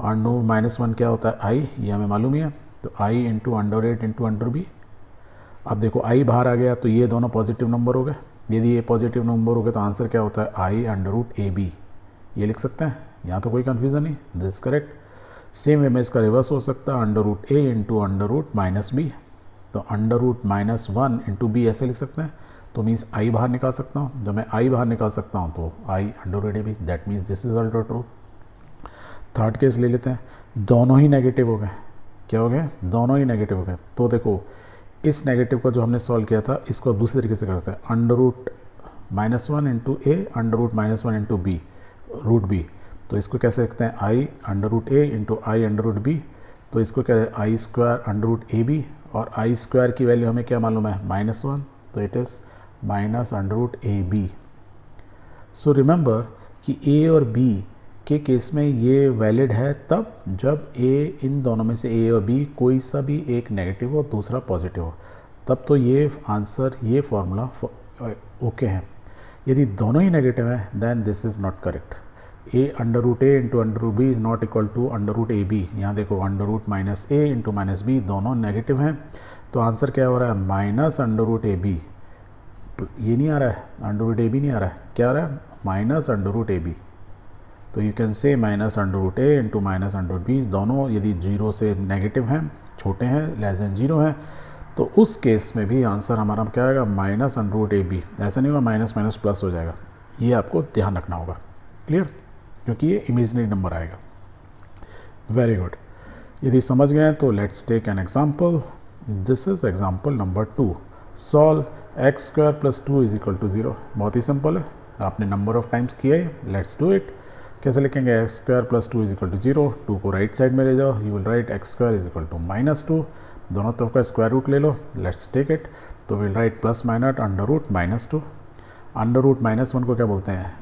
और √-1 क्या होता है, i, ये हमें मालूम ही है. तो i इंटू √8 इंटू √b. अब देखो i बाहर आ गया तो ये दोनों पॉजिटिव नंबर हो गए. यदि ये पॉजिटिव नंबर हो गए तो आंसर क्या होता है, i √ab. ये लिख सकते हैं, यहाँ तो कोई कन्फ्यूज़न नहीं, दिस करेक्ट. सेम वे में इसका रिवर्स हो सकता है, √a इंटू √-b. तो √-1 इंटू b ऐसे लिख सकते हैं. तो मीन्स i बाहर निकाल सकता हूँ. जब मैं i बाहर निकाल सकता हूँ तो i √ab, that means this is also true. Third case ले लेते हैं, दोनों ही नेगेटिव हो गए। क्या हो गए? दोनों ही नेगेटिव हो गए। तो देखो इस नेगेटिव को जो हमने सॉल्व किया था इसको दूसरे तरीके से करते हैं, under root -1 into A under root -1 into B root B. तो इसको कैसे लिखते हैं? I under root A into I under root B. तो इसको क्या है? आई स्क्वायर अंडर रूट ए बी, और आई स्क्वायर की वैल्यू हमें क्या मालूम है? -1, तो it is minus under root A b. So remember कि ए और बी के केस में ये वैलिड है तब जब ए, इन दोनों में से ए और बी कोई सा भी एक नेगेटिव हो दूसरा पॉजिटिव हो, तब तो ये आंसर, ये फॉर्मूला ओके है। यदि दोनों ही नेगेटिव हैं then this is not correct. A under root A into under root b is not equal to under root A b. यहाँ देखो under root minus a into minus b दोनों negative हैं, तो आंसर क्या हो रहा है? माइनस अंडर रूट ए b. ये नहीं आ रहा है, अंडर रूट ए बी नहीं आ रहा है, क्या आ रहा है? माइनस अंडर रूट ए बी। तो you can say minus under root A into minus under root B, दोनों यदि जीरो से नेगेटिव हैं, छोटे हैं, लेस देन जीरो हैं, तो उस केस में भी आंसर हमारा क्या आएगा? माइनस अंडर रूट ए बी। ऐसा नहीं होगा माइनस माइनस प्लस हो जाएगा, ये आपको ध्यान रखना होगा। क्लियर? क्योंकि ये इमेजिनरी नंबर आएगा। Very good. यदि समझ गए तो let's take an example. This is example number 2। Solve x square plus 2 is equal to 0। बहुत ही सिंपल है, आपने नंबर ऑफ टाइम्स किया है। Let's do it. कैसे लिखेंगे? X square plus 2 is equal to 0। 2 को राइट साइड में ले जाओ, you will write x square is equal to -2। दोनों तरफ का स्क्वायर रूट ले लो, लेट्स टेक इट। तो will write plus minus under root -2। Under root -1 को क्या बोलते हैं?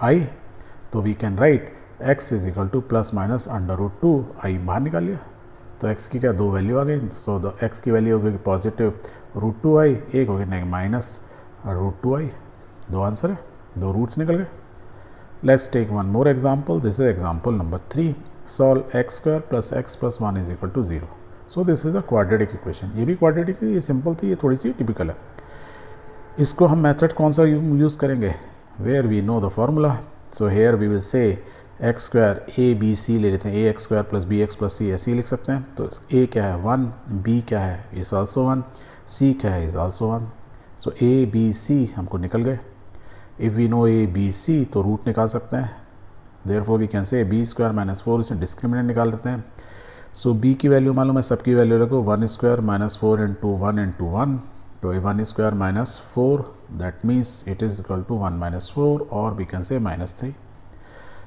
आई। तो we can write x is equal to plus minus under root 2। आई बाहर निकाल लिया, तो x की क्या दो वैल्यू आ गई। सो द x की वैल्यू हो गई पॉजिटिव √2i, एक हो गई माइनस √2i। दो आंसर है, दो रूट्स निकल गए। Let's take one more example. This is example number 3। Solve x square plus x plus 1 is equal to 0। So this is a quadratic equation. ये भी क्वाड्रेटिक है, ये सिंपल थी, ये थोड़ी सी टिपिकल है। इसको हम मेथड कौन सा यूज़ करेंगे? Where we know the formula. So here we will say X square A B C ले लेते हैं, A X square plus B X plus C, ऐसे ही लिख सकते हैं। तो ए क्या है? 1, बी क्या है? इज़ आल्सो 1, सी क्या है? Is also 1। So A B C हमको निकल गए। If we know A B C तो रूट निकाल सकते हैं। Therefore we can say B square -4, इसमें डिस्क्रिमिनेंट निकाल लेते हैं। सो बी की वैल्यू मालूम है, सबकी वैल्यू रखो 1 स्क्वायर -4 इंटू 1 इंटू 1। तो 1 square -4, that means it is equal to 1 -4, और वी कैन से -3.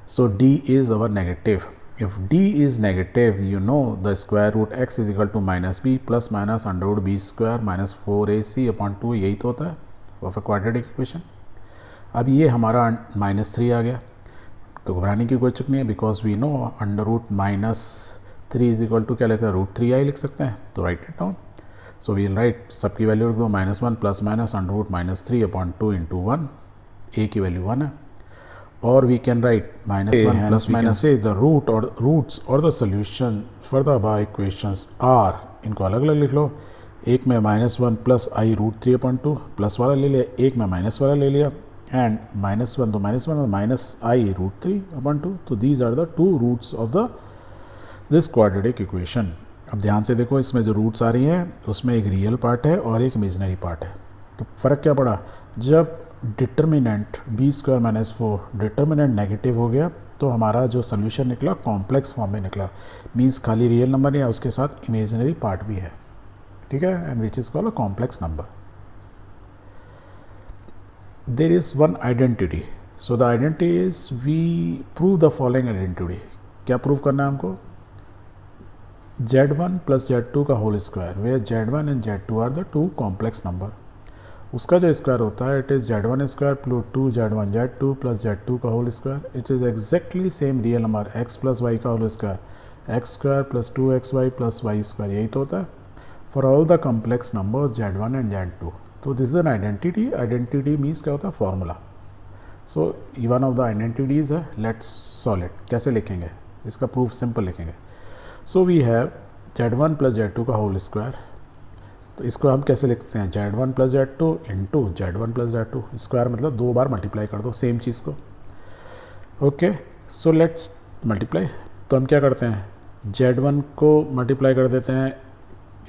So d is our negative. If d is negative, you know the square root x is equal to -b plus minus under root b square minus 4ac upon 2, यही तो होता है of a quadratic equation. अब ये हमारा -3 आ गया, तो घबराने की कोई चुक नहीं है, because we know under root -3 is equal to क्या लिखता है? √3i लिख सकते हैं। तो write it down. So we'll write, सबकी वैल्यू रख दो -1 plus minus under root -3 upon 2 into 1। A की वैल्यू 1 है, or we can write -1 plus minus say the root or roots or the solution for the above equations are, इनको अलग अलग लिख लो। एक में -1 प्लस आई √3 अपॉन 2, प्लस वाला ले लिया, एक में माइनस वाला ले लिया, एंड -1 तो -1 और माइनस आई √3 अपॉन 2। तो these are the two roots of the this quadratic equation. अब ध्यान से देखो, इसमें जो रूट्स आ रही हैं उसमें एक रियल पार्ट है और एक इमेजिनरी पार्ट है। तो फ़र्क क्या पड़ा? जब determinant b square -4 determinant negative हो गया तो hamaरा जो सोल्यूशन निकला कॉम्प्लेक्स फॉर्म में निकला। मीन्स खाली रियल नंबर नहीं है, उसके साथ इमेजिनरी पार्ट भी है, ठीक है, and which is called a complex number. There is one identity. So the identity is we prove the following identity. क्या प्रूव करना है हमको? Z1 प्लस Z2 का whole square, where Z1 and Z2 are the two complex number. उसका जो स्क्वायर होता है it is Z1 square plus 2 Z1 Z2 plus Z2 का whole square. It is exactly same real number x plus y का whole square, X square plus 2xy plus Y square, यही तो होता है for all the complex numbers Z1 and Z2। तो this is an identity. Identity means क्या होता है? Formula. So one of the identities है। Let's solve it. कैसे लिखेंगे इसका प्रूफ? सिंपल लिखेंगे। So we have Z1 plus Z2 का होल स्क्वायर। तो इसको हम कैसे लिखते हैं? Z1 plus Z2 into Z1 plus Z2। Square मतलब दो बार मल्टीप्लाई कर दो सेम चीज़ को। Okay, so let's multiply. तो हम क्या करते हैं? Z1 को मल्टीप्लाई कर देते हैं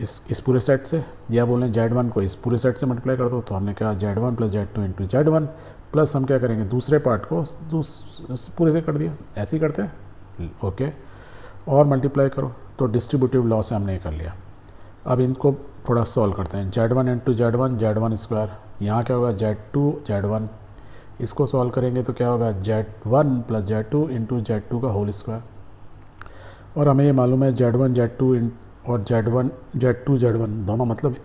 इस पूरे सेट से, या बोलें Z1 को इस पूरे सेट से मल्टीप्लाई कर दो। तो हमने कहा Z1 plus Z2 into Z1 plus हम क्या करेंगे? दूसरे पार्ट को पूरे से कर दिया। ऐसे ही करते हैं, ओके, और मल्टीप्लाई करो तो डिस्ट्रीब्यूटिव लॉ से हमने ये कर लिया। अब इनको थोड़ा सॉल्व करते हैं। Z1 इंटू Z1 स्क्वायर, यहाँ क्या होगा Z2 Z1, इसको सॉल्व करेंगे तो क्या होगा Z1 plus Z2 into Z2 का होल स्क्वायर। और हमें ये मालूम है Z1 Z2 और Z2 Z1 दोनों मतलब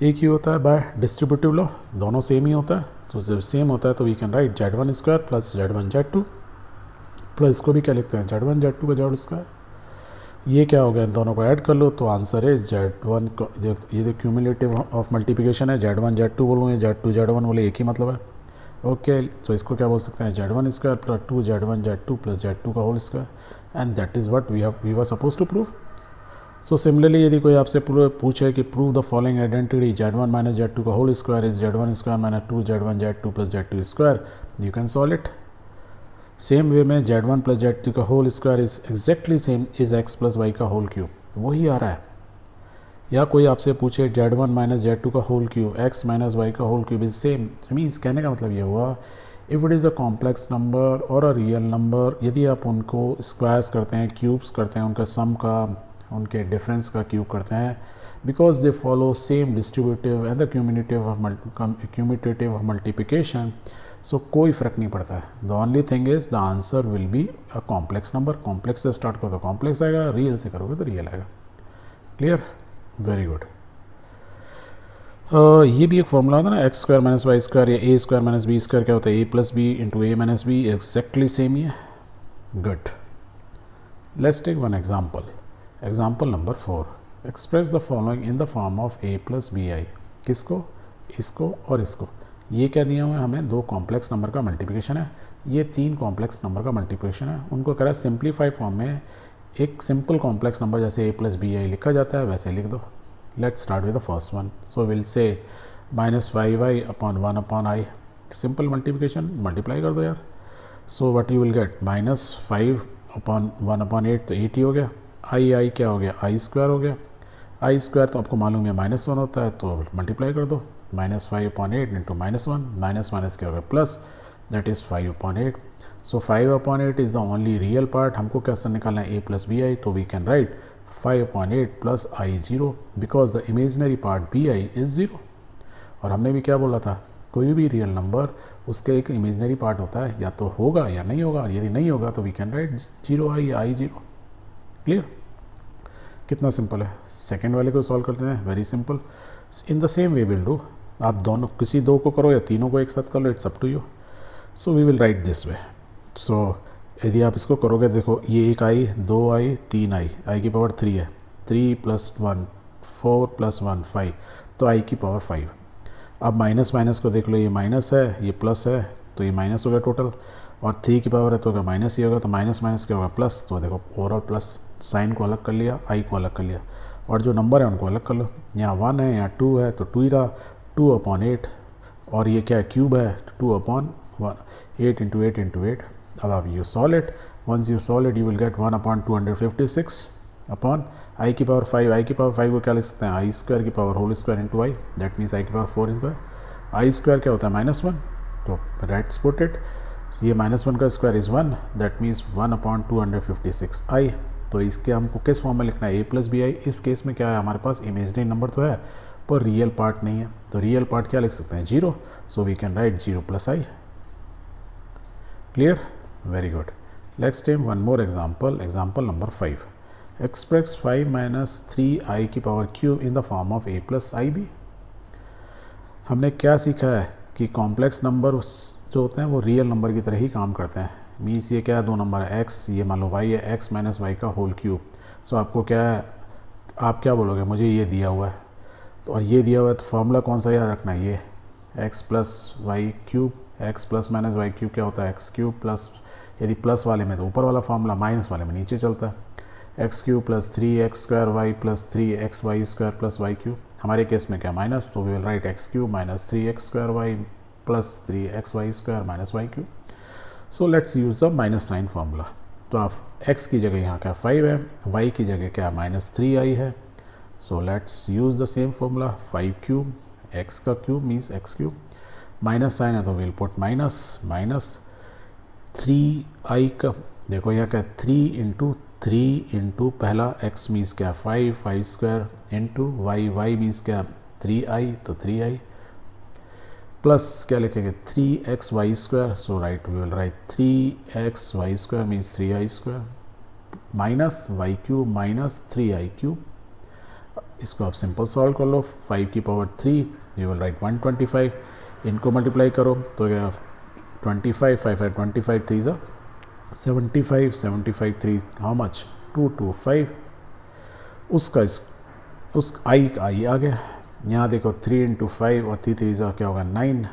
एक ही होता है बाय डिस्ट्रीब्यूटिव लॉ, दोनों सेम ही होता है। तो जब सेम होता है तो we can write Z1 square plus Z1 Z2 plus इसको भी क्या लिखते हैं Z1 Z2 का जोड़ स्क्वायर। ये क्या हो गया, इन दोनों को ऐड कर लो तो आंसर है Z1 को, ये जो क्यूमुलेटिव ऑफ मल्टीप्लिकेशन है Z1 Z2 बोलूँ या Z2 Z1 बोले एक ही मतलब है। ओके, तो इसको क्या बोल सकते हैं Z1 square plus 2 Z1 Z2 plus Z2 का whole square, and that is what we were suppose to prove. So similarly यदि कोई आपसे पूछे कि prove the following identity Z1 minus Z2 का whole square is Z1 square minus 2 Z1 Z2 plus Z2 square, you can solve it. Same way में Z1 plus Z2 का whole square is exactly same is x plus y का whole cube, वही आ रहा है। या कोई आपसे पूछे Z1 माइनस Z2 का whole cube x minus Y का whole cube is same, means कहने का मतलब ये हुआ if it is a complex number और अ रियल नंबर, यदि आप उनको स्क्वायर्स करते हैं, क्यूब्स करते हैं, उनका सम का, उनके डिफरेंस का क्यूब करते हैं, because they follow same distributive and the commutative of multiplication, so कोई फ़र्क नहीं पड़ता है। The only thing is the answer will be a complex number. Complex से स्टार्ट करो तो कॉम्प्लेक्स आएगा, रियल से करोगे तो रियल आएगा। Clear, very good. ये भी एक फॉर्मूला होता है ना, x square minus y square या a square minus b square, क्या होता है a plus b into A minus b, exactly same ही है। Good, let's take one example. Example number 4, express the following in the form of a plus b i. किसको, इसको और इसको। ये क्या दिया हुआ है हमें, दो कॉम्प्लेक्स नंबर का मल्टीप्लिकेशन है, ये तीन कॉम्प्लेक्स नंबर का मल्टीप्लिकेशन है। उनको कह रहा है सिंप्लीफाइड फॉर्म में एक सिंपल कॉम्प्लेक्स नंबर जैसे ए प्लस बी आई लिखा जाता है वैसे लिख दो। Let's start with the first one. So will say minus 5i upon 1 upon I, simple multiplication, multiply कर दो यार। सो what you will get minus 5 upon 1 upon 8 तो 8 ही हो गया। आई क्या हो गया, आई स्क्वायर हो गया। आई स्क्वायर तो आपको मालूम है -1 होता है, तो मल्टीप्लाई कर दो, -5 अपॉन 8 इंटू -1, माइनस क्या हो गया plus, that is 5 upon 8। So 5 upon 8 is the only real part. हमको कैसे निकालना है, ए प्लस बी आई, तो we can write 5 upon 8 plus i 0, because the imaginary part b i is 0। और हमने भी क्या बोला था, कोई भी रियल नंबर उसके एक इमेजनरी पार्ट होता है, या तो होगा या नहीं होगा, और यदि नहीं होगा तो वी कैन राइट 0i या आई 0। क्लियर, कितना सिंपल है। सेकेंड वाले को सॉल्व करते हैं, very simple. In the same way will do, आप दोनों किसी दो को करो या तीनों को एक साथ कर लो, it's up to you. So we will write this way. So यदि आप इसको करोगे, देखो ये एक आई, 2 आई, 3 आई की पावर 3 है, 3 प्लस 1 4 प्लस 1 5, तो आई की पावर 5। अब माइनस माइनस को देख लो, ये माइनस है ये प्लस है, तो ये माइनस हो गया टोटल, और 3 की पावर है तो क्या माइनस ही होगा, तो माइनस माइनस क्या होगा प्लस, तो देखो ओवरऑल प्लस, साइन को अलग कर लिया, आई को अलग कर लिया, और जो नंबर है उनको अलग कर लो। यहाँ 1 है, यहाँ 2 है, तो 2 ही रहा, 2 अपॉन 8, और ये क्या है क्यूब है, 2 अपॉन 1, 8 इंटू 8 इंटू 8। अब आप you solve it, once you solve it you will get 1 upon 256 upon i की पावर 5। आई की पावर 5 को क्या लिख सकते हैं, आई स्क्वायर की power whole square into i, that means i की पावर 4 स्क्वायर। आई स्क्वायर क्या होता है -1, तो लेट्स पुट इट, ये -1 का square is 1, that means 1 upon 256 आई। तो इसके हमको किस फॉर्म में लिखना है, ए प्लस बी आई। इस केस में क्या है, हमारे पास इमेजनरी नंबर तो है पर रियल पार्ट नहीं है, तो रियल पार्ट क्या लिख सकते हैं 0, so we can write 0 plus i. Clear, very good. Let's take one more example, example number 5। Express 5 minus 3i की power cube in the form of a plus I b. हमने क्या सीखा है कि कॉम्प्लेक्स नंबर जो होते हैं वो रियल नंबर की तरह ही काम करते हैं। मीन्स ये क्या है, दो नंबर है x, ये मान लो y है, x माइनस वाई का होल क्यूब। सो आपको क्या है, आप क्या बोलोगे, मुझे ये दिया हुआ है और ये दिया हुआ है, तो फॉर्मूला कौन सा याद रखना है, ये x plus y cube, x plus minus y cube क्या होता है x क्यूब प्लस, यदि प्लस वाले में तो ऊपर वाला फॉर्मूला, माइनस वाले में नीचे चलता है, x cube plus 3x square y plus 3x वाई स्क्वायर प्लस वाई क्यूब। हमारे केस में क्या माइनस, तो we will write x cube minus 3x square y plus 3x वाई square minus y cube. So let's use the minus sign formula. तो आप x की जगह यहाँ क्या 5 है, y की जगह क्या -3i है। So let's use the same formula, 5 cube, x का cube means x cube, minus sign है तो विल पुट माइनस 3i का देखो यहाँ क्या 3 इंटू पहला x मीन्स क्या 5 स्क्वायर इंटू y मीन्स क्या 3i तो 3i प्लस क्या लिखेंगे 3xy square, so write we will write 3xy square means 3i square minus y cube minus 3i cube. इसको आप सिंपल सॉल्व कर लो, 5 की पावर 3 यू विल राइट 125, इनको multiply करो तो क्या 25 5 25 3 ज़ा 75 3 हाउ मच 225, उसका उस आई आ गया। यहाँ देखो 3 इंटू 5 और 3 ज़ा क्या होगा 9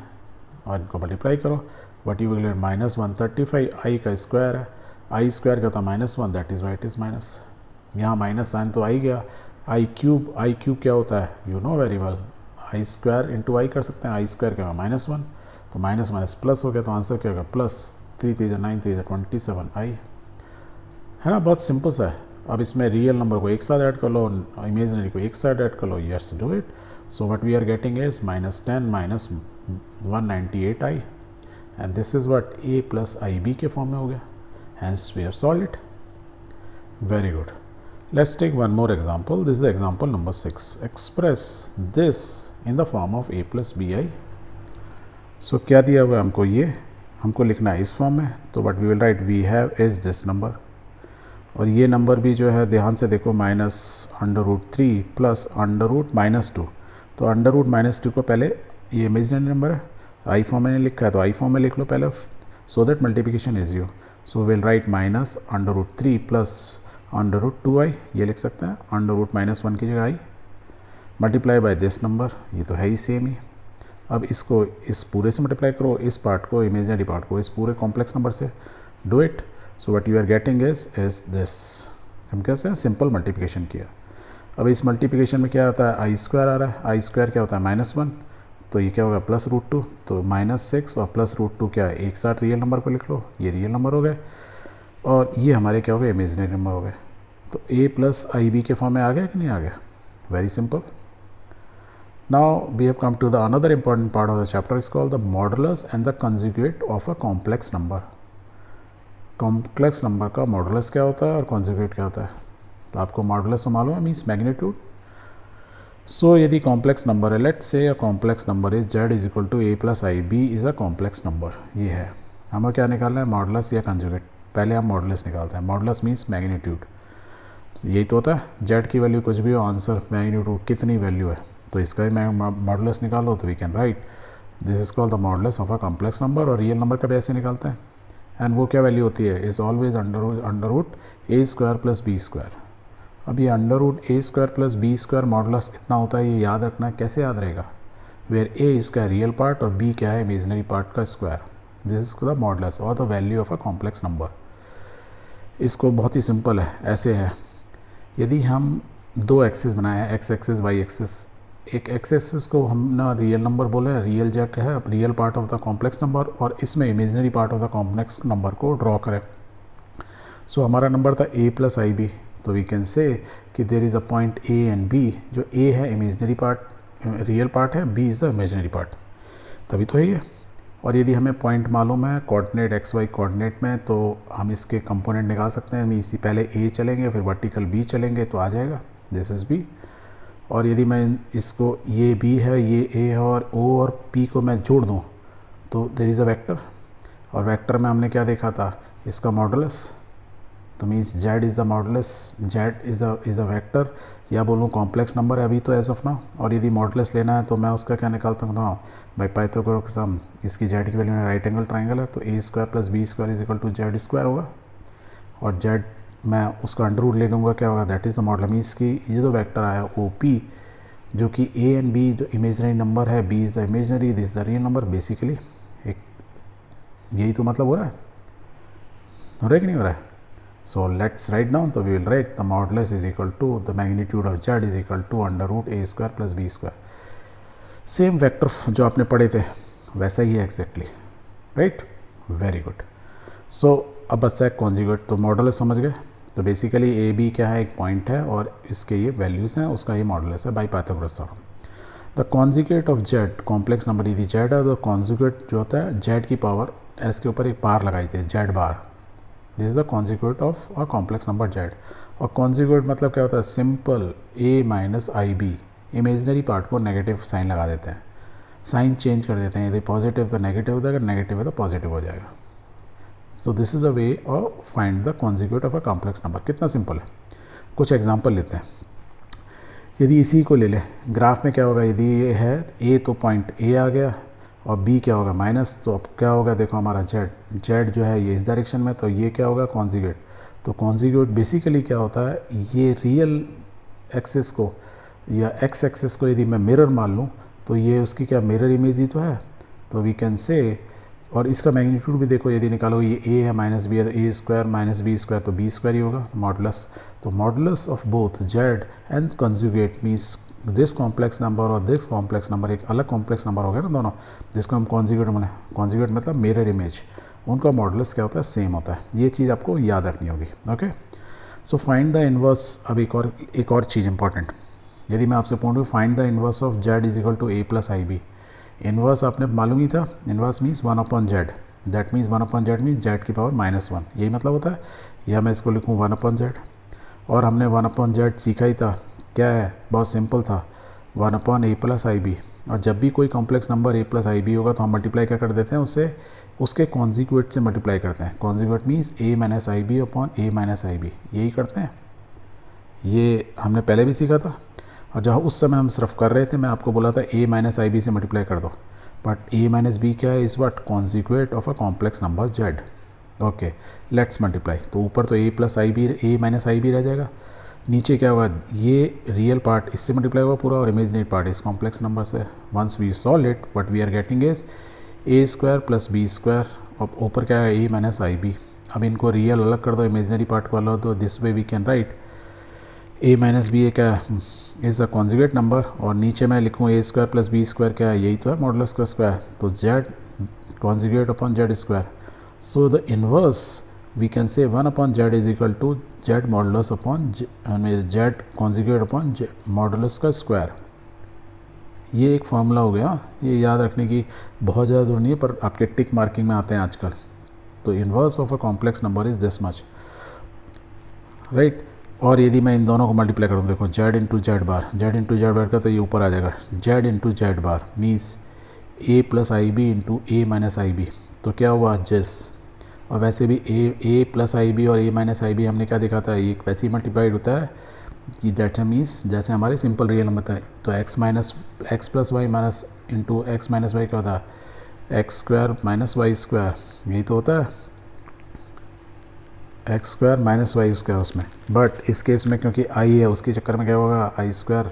और इनको मल्टीप्लाई करो, what you will get minus 135, I का स्क्वायर है, आई स्क्वायर क्या होता है -1, that is why it is minus. यहाँ माइनस साइन तो आई गया, आई क्यूब क्या होता है you know very well, I square into I कर सकते हैं, आई स्क्वायर क्या होगा -1 तो माइनस माइनस प्लस हो गया, तो आंसर क्या होगा प्लस 3 3 9 3 27 आई, है ना, बहुत सिंपल सा है। अब इसमें रियल नंबर को एक साथ ऐड कर लो, इमेजिनरी को एक साथ ऐड कर लो, yes do it. So what we are getting is -10 minus 198 I and this is what a plus I B के फॉर्म में हो गया, hence we have solved it. Very good, let's take one more example. This is example number 6. Express this in the form of a plus bi. So क्या दिया हुआ है हमको, ये हमको लिखना है इस फॉर्म में, तो what we will write we have is this number, और ये नंबर भी जो है ध्यान से देखो -√3 प्लस √-2, तो √-2 को पहले, ये इमेजिनरी नंबर है, आई फॉर्म में लिखा है तो आई फॉर्म में लिख लो पहले, so that multiplication is you. So will right -√3 plus √2i, ये लिख सकते हैं, √-1 की जगह आई मल्टीप्लाई बाय दिस नंबर, ये तो है ही सेम ही। अब इसको इस पूरे से मल्टीप्लाई करो, इस पार्ट को, इमेजिनरी पार्ट को इस पूरे कॉम्प्लेक्स नंबर से, do it. So what you are getting is this, हम कैसे सिंपल मल्टीप्लिकेशन किया। अब इस मल्टीप्लिकेशन में क्या होता है, आई स्क्वायर आ रहा है, आई स्क्वायर क्या होता है -1, तो ये क्या होगा +√2, तो -6 और +√2 क्या है, एक साथ रियल नंबर को लिख लो, ये रियल नंबर हो गए और ये हमारे क्या हो गए, इमेजिनरी नंबर हो गए। तो a प्लस आई बी के फॉर्म में आ गया कि नहीं आ गया, very simple. Now we have come to the another important part of the chapter, is called the modulus and the conjugate of a complex number. Complex number का modulus क्या होता है और कंजुगेट क्या होता है, तो आपको मॉडुलस तो मालूम है, मीन्स मैग्नीट्यूड। सो यदि कॉम्प्लेक्स नंबर है, let's say a complex number is z is equal to a plus I b is a complex number, ये है, हमें क्या निकालना है, मॉडुलस या कंजुगेट। पहले हम मॉडुलस निकालते हैं, मॉडुलस मीन्स मैग्नीट्यूड, यही तो होता है, z की वैल्यू कुछ भी हो, आंसर मैग्नीट्यूड कितनी वैल्यू है, तो इसका ही मॉडुलस निकालो, तो we can write this is called the modulus of a complex number. और रियल नंबर का भी ऐसे निकालते हैं, एंड वो क्या वैल्यू होती है, is always under root a² plus b²। अब ये under root a² plus b² modulus इतना होता है, ये याद रखना है, कैसे याद रहेगा, वेयर a इसका रियल पार्ट और b क्या है, इमेजिनरी पार्ट का square, this is the modulus और the value of a complex number. इसको बहुत ही सिंपल है, ऐसे है, यदि हम दो एक्सिस बनाए हैं, x एक्सिस y एक्सिस, एक x एक्सिस को हम ना रियल नंबर बोले, रियल जेट है, real part of the complex number, और इसमें imaginary part of the complex number को ड्रॉ करें। सो हमारा नंबर था a प्लस आई बी, तो वी कैन से कि there is a point a and b, जो a है इमेजिनरी पार्ट, रियल पार्ट है, b is the imaginary part, तभी तो है ये। और यदि हमें पॉइंट मालूम है कोऑर्डिनेट एक्स वाई कोऑर्डिनेट में, तो हम इसके कंपोनेंट निकाल सकते हैं, हम इसी पहले a चलेंगे फिर वर्टिकल b चलेंगे तो आ जाएगा, दिस इज़ b। और यदि मैं इसको, ये b है, ये a है, और o और p को मैं जोड़ दूँ तो देयर इज़ अ वेक्टर, और वेक्टर में हमने क्या देखा था, इसका मॉडुलस, तो means z is a modulus, z is a vector, या बोलूँ कॉम्प्लेक्स नंबर है अभी तो एज ऑफ नाउ। और यदि मॉडुलस लेना है तो मैं उसका क्या निकालता हूँ बाई पाइथागोरस सम, इसकी z की वैल्यू में राइट एंगल ट्राइंगल है, तो a² plus b² is equal to z² होगा, और z मैं उसका अंडर रूट ले लूँगा, क्या होगा, that is the modulus, means की ये जो वेक्टर आया OP, जो कि a एंड b जो इमेजनरी नंबर है, b is the imaginary, this is the real number, basically एक यही तो मतलब हो रहा है कि नहीं हो रहा है। So let's write down, so we will write the modulus is equal to the magnitude of z is equal to under root a² plus b²। Same vector जो आपने पढ़े थे वैसा ही है exactly, right, very good. So अब बस है कॉन्जुगेट, तो मॉडुलस समझ गए, तो बेसिकली ए बी क्या है, एक पॉइंट है और इसके ये वैल्यूज़ हैं, उसका ये मॉडुलस है by Pythagoras theorem. The conjugate of z, complex number यदि z है तो कॉन्जुगेट जो होता है z की पावर s के ऊपर एक बार लगाई थी, z bar, this is the conjugate of a complex number Z. और कॉन्जिक्यूट मतलब क्या होता है, simple A minus I B, imaginary part को नेगेटिव साइन लगा देते हैं, साइन चेंज कर देते हैं, यदि पॉजिटिव तो नेगेटिव हो जाएगा, नेगेटिव है तो पॉजिटिव हो जाएगा। So this is the way of find the conjugate of a complex number. कितना सिंपल है। कुछ एग्जांपल लेते हैं। यदि इसी को ले लें, ग्राफ में क्या होगा, यदि ये है ए तो पॉइंट ए आ गया और बी क्या होगा माइनस, तो अब क्या होगा देखो हमारा जेड जो है ये इस डायरेक्शन में, तो ये क्या होगा कॉन्जिक्यूट। तो कॉन्जिक्यूट बेसिकली क्या होता है, ये रियल एक्सिस को या एक्स एक्सिस को यदि मैं मिरर मान लूँ तो ये उसकी क्या मिरर इमेज ही तो है, तो वी कैन से। और इसका मैग्नीट्यूड भी देखो, यदि निकालो ये ए है माइनस बी है, तो ए स्क्वायर माइनस बी स्क्वायर तो बी स्क्वायर ही होगा मॉडुलस। तो modulus of both Z and conjugate means this complex number और दिस कॉम्प्लेक्स नंबर एक अलग कॉम्प्लेक्स नंबर हो गया ना दोनों, जिसको हम कॉन्जुगेट माने, कॉन्जुगेट मतलब मिरर इमेज, उनका मॉडुलस क्या होता है, सेम होता है। ये चीज़ आपको याद रखनी होगी। Okay, so find the inverse. अब एक और चीज़ इंपॉर्टेंट, यदि मैं आपसे पूछूँ find the inverse of z is equal to a plus I b, inverse आपने मालूम ही था, inverse means 1 upon z, that means 1 upon z means z की पावर -1, यही मतलब होता है। या मैं इसको लिखूँ 1 अपॉन जेड, और हमने 1 अपॉन जेड सीखा ही था, क्या है, बहुत सिंपल था, 1 upon a plus I b. और जब भी कोई complex number a plus I b होगा तो हम मल्टीप्लाई क्या कर देते हैं, उससे उसके कॉन्जिक्यूट से मल्टीप्लाई करते हैं। कॉन्जिक्यूट means A minus I B upon A minus I B, यही करते हैं। ये हमने पहले भी सीखा था, और जहाँ उस समय हम सिर्फ कर रहे थे, मैं आपको बोला था ए माइनस आई बी से मल्टीप्लाई कर दो, बट ए माइनस बी क्या है, is what conjugate of a complex number Z. Okay, let's multiply. तो ऊपर तो A plus I B, A minus I B रह जाएगा, नीचे क्या होगा, ये रियल पार्ट इससे मल्टीप्लाई होगा पूरा, और इमेजनरी पार्ट इस कॉम्प्लेक्स नंबर से। Once we solve it what we are getting is a square plus B square, और ऊपर क्या है, ए माइनस आई बी। अब इनको रियल अलग कर दो, इमेजनरी पार्ट को अलग दो, this way we can write a minus B क्या इज़ अ कॉन्जुगेट नंबर, और नीचे मैं लिखूँ a square plus B square क्या है, यही तो है मॉडुलस का स्क्वायर, तो z conjugate upon z square. So the inverse we can say 1 upon z is equal to z modulus upon z conjugate upon modulus का स्क्वायर। ये एक फार्मूला हो गया, ये याद रखने की बहुत ज़्यादा दूर नहीं है, पर आपके टिक मार्किंग में आते हैं आजकल। तो inverse of a complex number is this much, right. और यदि मैं इन दोनों को मल्टीप्लाई करूँ, देखो जेड इंटू जेड बार का, तो ये ऊपर आ जाएगा Z into Z bar means A plus I B into A minus I B. तो क्या हुआ जेस, और वैसे भी ए प्लस आई बी और ए माइनस आई बी हमने क्या देखा था, एक वैसे ही मल्टीप्लाइड होता है कि दैट मीन्स जैसे हमारे सिंपल रियल नंबर था, तो x plus y minus into x minus y क्या होता है, x square minus y square, यही तो होता है, x square minus y square उसमें। बट इस केस में क्योंकि आई है, उसके चक्कर में क्या होगा, आई स्क्वायर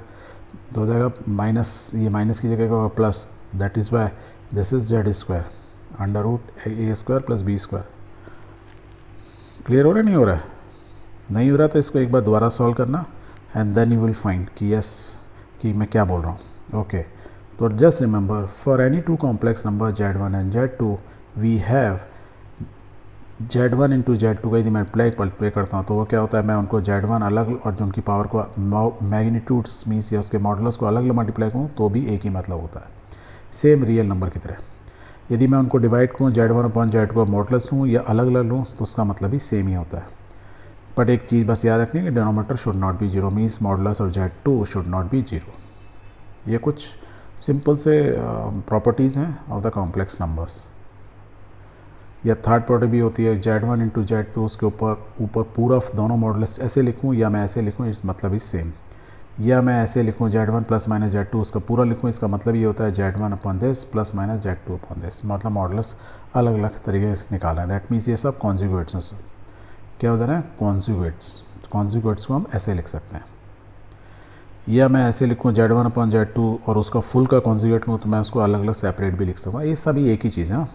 तो हो जाएगा माइनस, ये माइनस की जगह क्या होगा plus, that is why this is z square under root a square plus B square. Clear हो रहा है, नहीं हो रहा है? नहीं हो रहा तो इसको एक बार दोबारा सॉल्व करना, and then you will find कि यस कि मैं क्या बोल रहा हूँ। ओके, तो just remember for any two complex number Z1 and Z2 we have Z1 into Z2 का यदि मैं मल्टीप्लाई करता हूँ तो वो क्या होता है, मैं उनको Z1 अलग और जो उनकी पावर को मैग्नीट्यूड्स मीन्स या उसके मॉडुलस को अलग मल्टीप्लाई करूँ तो भी एक ही मतलब होता है, सेम रियल नंबर की तरह। यदि मैं उनको डिवाइड करूँ Z1 अपॉन Z2 मॉडुलस लूँ या अलग अलग लूँ तो उसका मतलब भी सेम ही होता है। बट एक चीज़ बस याद रखनी है कि denominator should not be zero means modulus और Z2 should not be zero. ये कुछ सिंपल से प्रॉपर्टीज़ हैं ऑफ द कॉम्प्लेक्स नंबर्स। या थर्ड प्रॉपर्टी भी होती है Z1 इंटू Z2, उसके ऊपर पूरा दोनों मॉडुलस ऐसे लिखूँ या मैं ऐसे लिखूँ, इस मतलब इज सेम। या मैं ऐसे लिखूँ Z1 प्लस माइनस Z2, उसका पूरा लिखूँ, इसका मतलब ये होता है Z1 upon this plus minus Z2 upon this, मतलब मॉडुलस अलग अलग तरीके से निकाला है। दैट मीन्स ये सब कॉन्जुगेट्स हैं। क्या होता है, कॉन्जुगेट्स को हम ऐसे लिख सकते हैं। या मैं ऐसे लिखूँ Z1 अपॉन Z2 और उसका फुल का कॉन्जुगेट लूँ तो मैं उसको अलग अलग सेपरेट भी लिख सकता हूँ। ये सभी एक ही चीज़ है।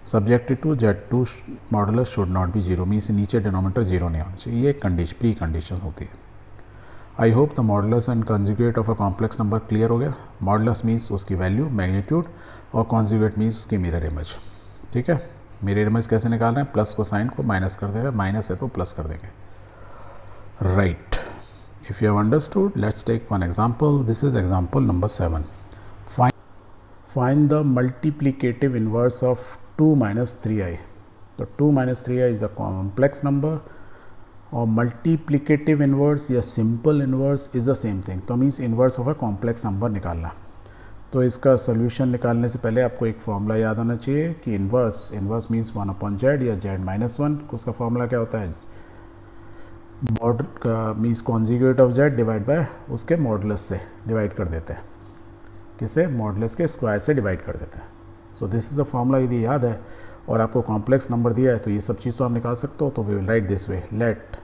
Subjected to Z2 modulus should not be zero means नीचे डिनोमीनेटर जीरो नहीं होना चाहिए, ये कंडीशन प्री कंडीशन होती है। I hope the modulus and conjugate of a complex number clear हो गया। मॉडुलस मीन्स उसकी वैल्यू मैग्नीट्यूड और कॉन्जुगेट मीन्स उसकी मिरर इमेज। ठीक है, मिरर इमेज कैसे निकाल रहे हैं, प्लस को साइन को माइनस कर देगा, माइनस है तो प्लस कर देंगे, right. If you have understood let's take one example. This is example number 7। Find the multiplicative inverse of 2 minus 3i। तो 2 minus 3i is a complex number और मल्टीप्लिकेटिव इन्वर्स या simple inverse is the same thing. तो means inverse of a complex number निकालना। तो इसका solution निकालने से पहले आपको एक फॉर्मूला याद होना चाहिए कि इन्वर्स मीन्स 1/z या z-1। उसका फॉर्मूला क्या होता है? मॉड का means conjugate of z divide by उसके मॉडुलस से डिवाइड कर देते हैं। किसे? मॉडुलस के स्क्वायर से डिवाइड कर देते हैं। सो दिस इज़ अ फॉर्मूला, यदि याद है और आपको कॉम्प्लेक्स नंबर दिया है तो ये सब चीज़ तो आप निकाल सकते हो। तो we will write this way, let